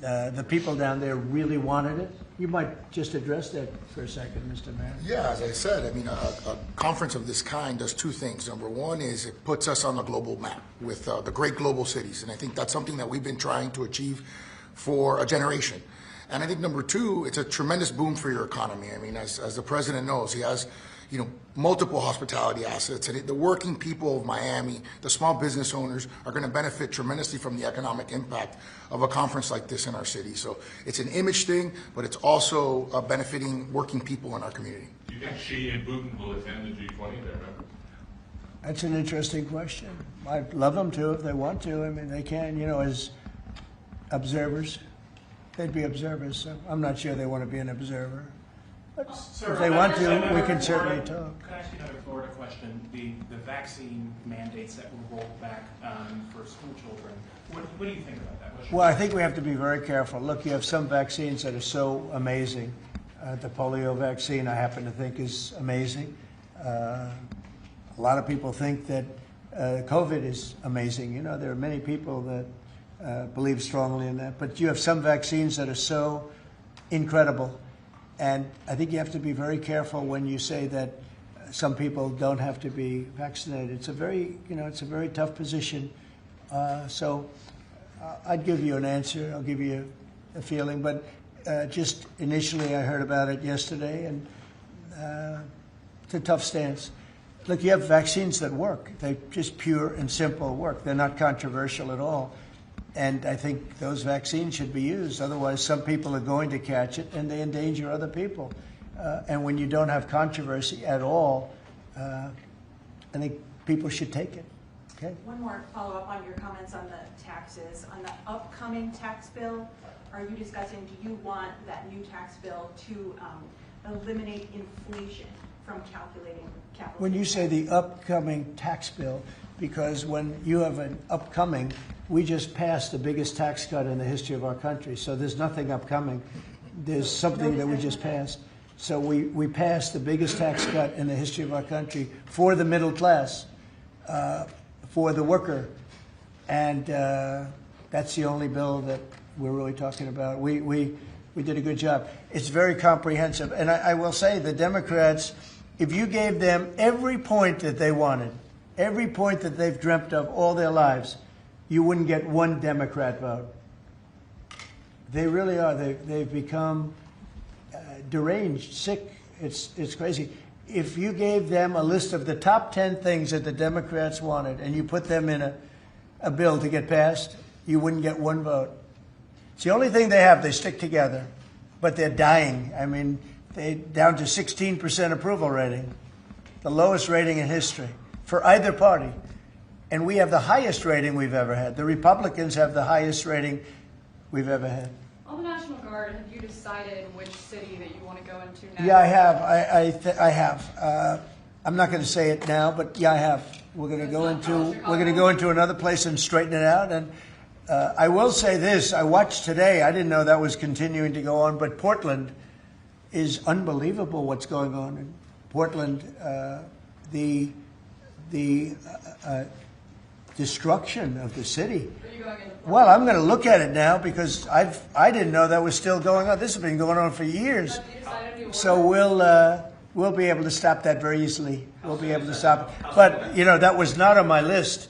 The people down there really wanted it. You might just address that for a second, Mr. Mayor. Yeah, as I said, I mean, a conference of this kind does two things. Number one is it puts us on the global map with the great global cities, and I think that's something that we've been trying to achieve for a generation. And I think number two, it's a tremendous boom for your economy. I mean, as the president knows, he has, you know, multiple hospitality assets, and the working people of Miami, the small business owners, are going to benefit tremendously from the economic impact of a conference like this in our city. So it's an image thing, but it's also benefiting working people in our community. Do you think Xi and Putin will attend the G20 there? That's an interesting question. I'd love them to if they want to. I mean, they can, you know, as observers. They'd be observers, so I'm not sure they want to be an observer. But Sir, if they want to, we can certainly talk. Can I ask you another Florida question? The vaccine mandates that were rolled back for school children. What do you think about that? Well, I think we have to be very careful. Look, you have some vaccines that are so amazing. The polio vaccine, I happen to think, is amazing. A lot of people think that COVID is amazing. You know, there are many people that believe strongly in that. But you have some vaccines that are so incredible. And I think you have to be very careful when you say that some people don't have to be vaccinated. It's a very, you know, it's a very tough position. So I'd give you an answer. I'll give you a feeling. But just initially I heard about it yesterday, and it's a tough stance. Look, you have vaccines that work. They just pure and simple work. They're not controversial at all. And I think those vaccines should be used. Otherwise, some people are going to catch it, and they endanger other people. And when you don't have controversy at all, I think people should take it. Okay? One more follow-up on your comments on the taxes. On the upcoming tax bill, are you discussing, do you want that new tax bill to eliminate inflation from calculating capital? When you say the upcoming tax bill, because when you have an upcoming, we just passed the biggest tax cut in the history of our country. So there's nothing upcoming. There's something that we just passed. So we passed the biggest tax cut in the history of our country for the middle class, for the worker. And that's the only bill that we're really talking about. We did a good job. It's very comprehensive. And I will say the Democrats, if you gave them every point that they wanted, every point that they've dreamt of all their lives, you wouldn't get one Democrat vote. They really are. They've become deranged, sick. It's crazy. If you gave them a list of the top 10 things that the Democrats wanted and you put them in a bill to get passed, you wouldn't get one vote. It's the only thing they have. They stick together, but they're dying. I mean, they're down to 16% approval rating, the lowest rating in history for either party. And we have the highest rating we've ever had. The Republicans have the highest rating we've ever had. On the National Guard, have you decided which city that you want to go into next? Yeah, I have. I have. I'm not going to say it now, but yeah, I have. We're going to go into another place and straighten it out. And I will say this: I watched today. I didn't know that was continuing to go on, but Portland is unbelievable. What's going on in Portland? The destruction of the city. Well, I'm going to look at it now because I didn't know that was still going on. This has been going on for years. So we'll be able to stop that very easily. We'll be able to stop it. But you know, that was not on my list,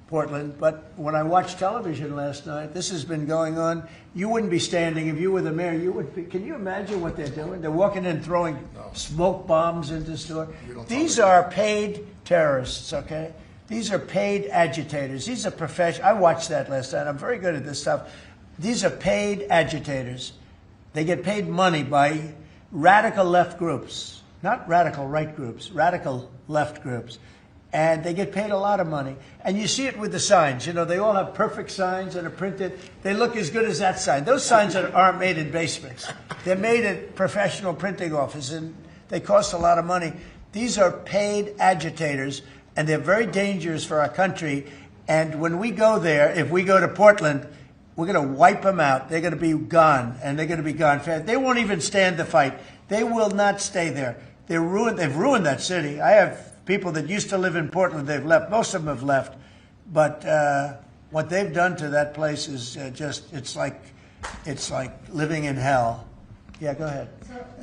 Portland. But when I watched television last night, this has been going on. You wouldn't be standing if you were the mayor. You would be. Can you imagine what they're doing? They're walking in, throwing smoke bombs into the store. These are paid terrorists. Okay. These are paid agitators. These are professional. I watched that last night. I'm very good at this stuff. These are paid agitators. They get paid money by radical left groups, not radical right groups, radical left groups. And they get paid a lot of money. And you see it with the signs. You know, they all have perfect signs that are printed. They look as good as that sign. Those signs aren't made in basements. They're made at professional printing offices, and they cost a lot of money. These are paid agitators. And they're very dangerous for our country. And when we go there, if we go to Portland, we're going to wipe them out. They're going to be gone, and they're going to be gone fast. They won't even stand the fight. They will not stay there. They've ruined that city. I have people that used to live in Portland. They've left. Most of them have left. But what they've done to that place is it's like living in hell. Yeah, go ahead.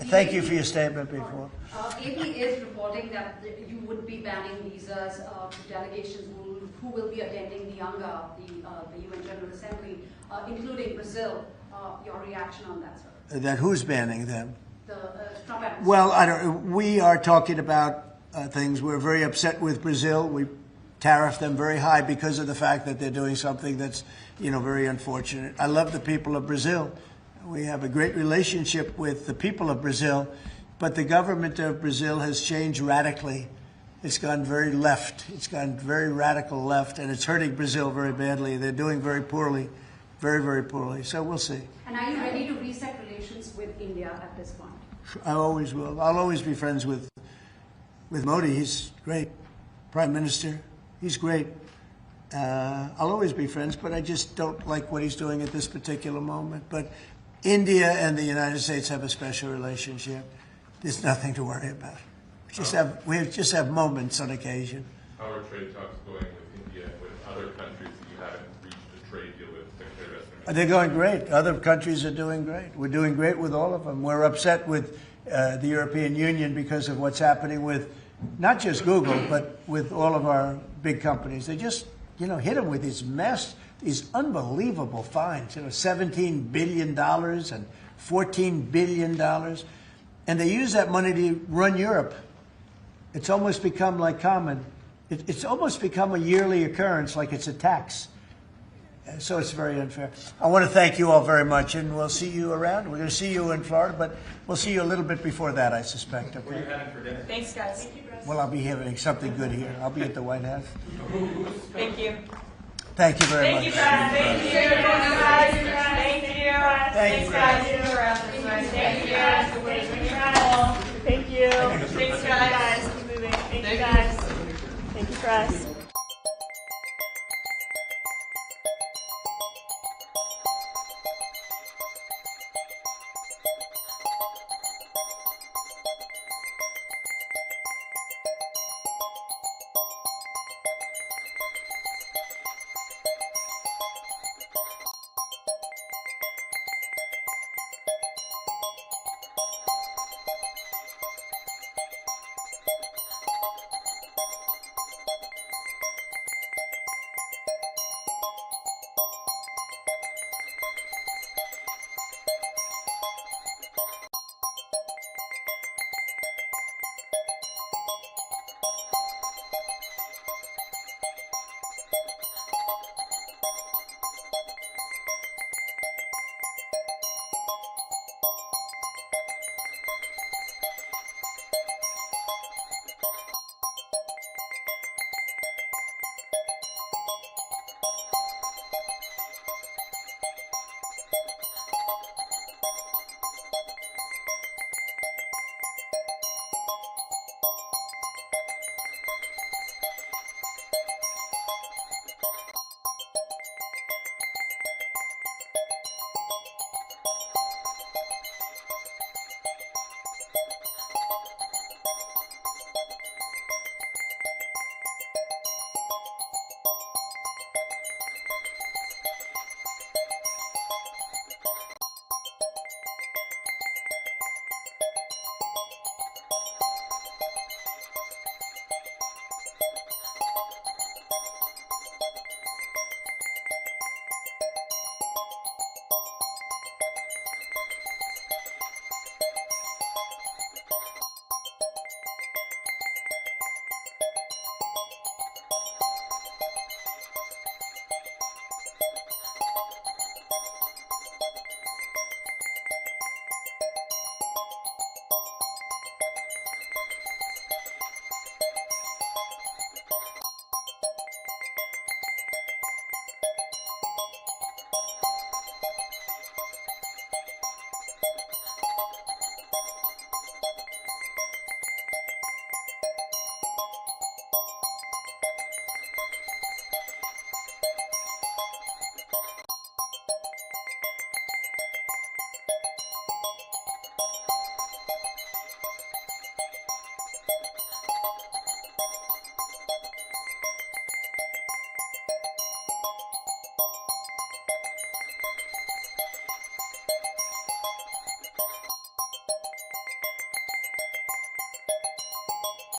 Thank you for your statement before. AP is reporting that you would be banning visas to delegations who will be attending the UNGA, the UN General Assembly, including Brazil. your reaction on that, sir? That who's banning them? The Trump administration. Well, we are talking about things. We're very upset with Brazil. We tariff them very high because of the fact that they're doing something that's, very unfortunate. I love the people of Brazil. We have a great relationship with the people of Brazil, but the government of Brazil has changed radically. It's gone very left. It's gone very radical left, and it's hurting Brazil very badly. They're doing very poorly, very, very poorly. So we'll see. And are you ready to reset relations with India at this point? I always will. I'll always be friends with Modi. He's great. Prime Minister, he's great. I'll always be friends, but I just don't like what he's doing at this particular moment. But India and the United States have a special relationship. There's nothing to worry about. We just have moments on occasion. How are trade talks going with India and with other countries that you haven't reached a trade deal with? They're going great. Other countries are doing great. We're doing great with all of them. We're upset with the European Union because of what's happening with not just Google, but with all of our big companies. They just, hit them with these unbelievable fines. $17 billion and $14 billion. And they use that money to run Europe. It's almost become like common. It's almost become a yearly occurrence, like it's a tax. So it's very unfair. I want to thank you all very much, and we'll see you around. We're going to see you in Florida, but we'll see you a little bit before that, I suspect. Okay? What are you having for dinner? Thanks, guys. Well, I'll be having something good here. I'll be at the White House. Thank you. Thank you very much. Thank you, guys. Thank you. Thank you. Thanks, guys. Thank you, guys. Thank you. Thanks, guys. Keep moving. Thank you, guys. Thank you, press.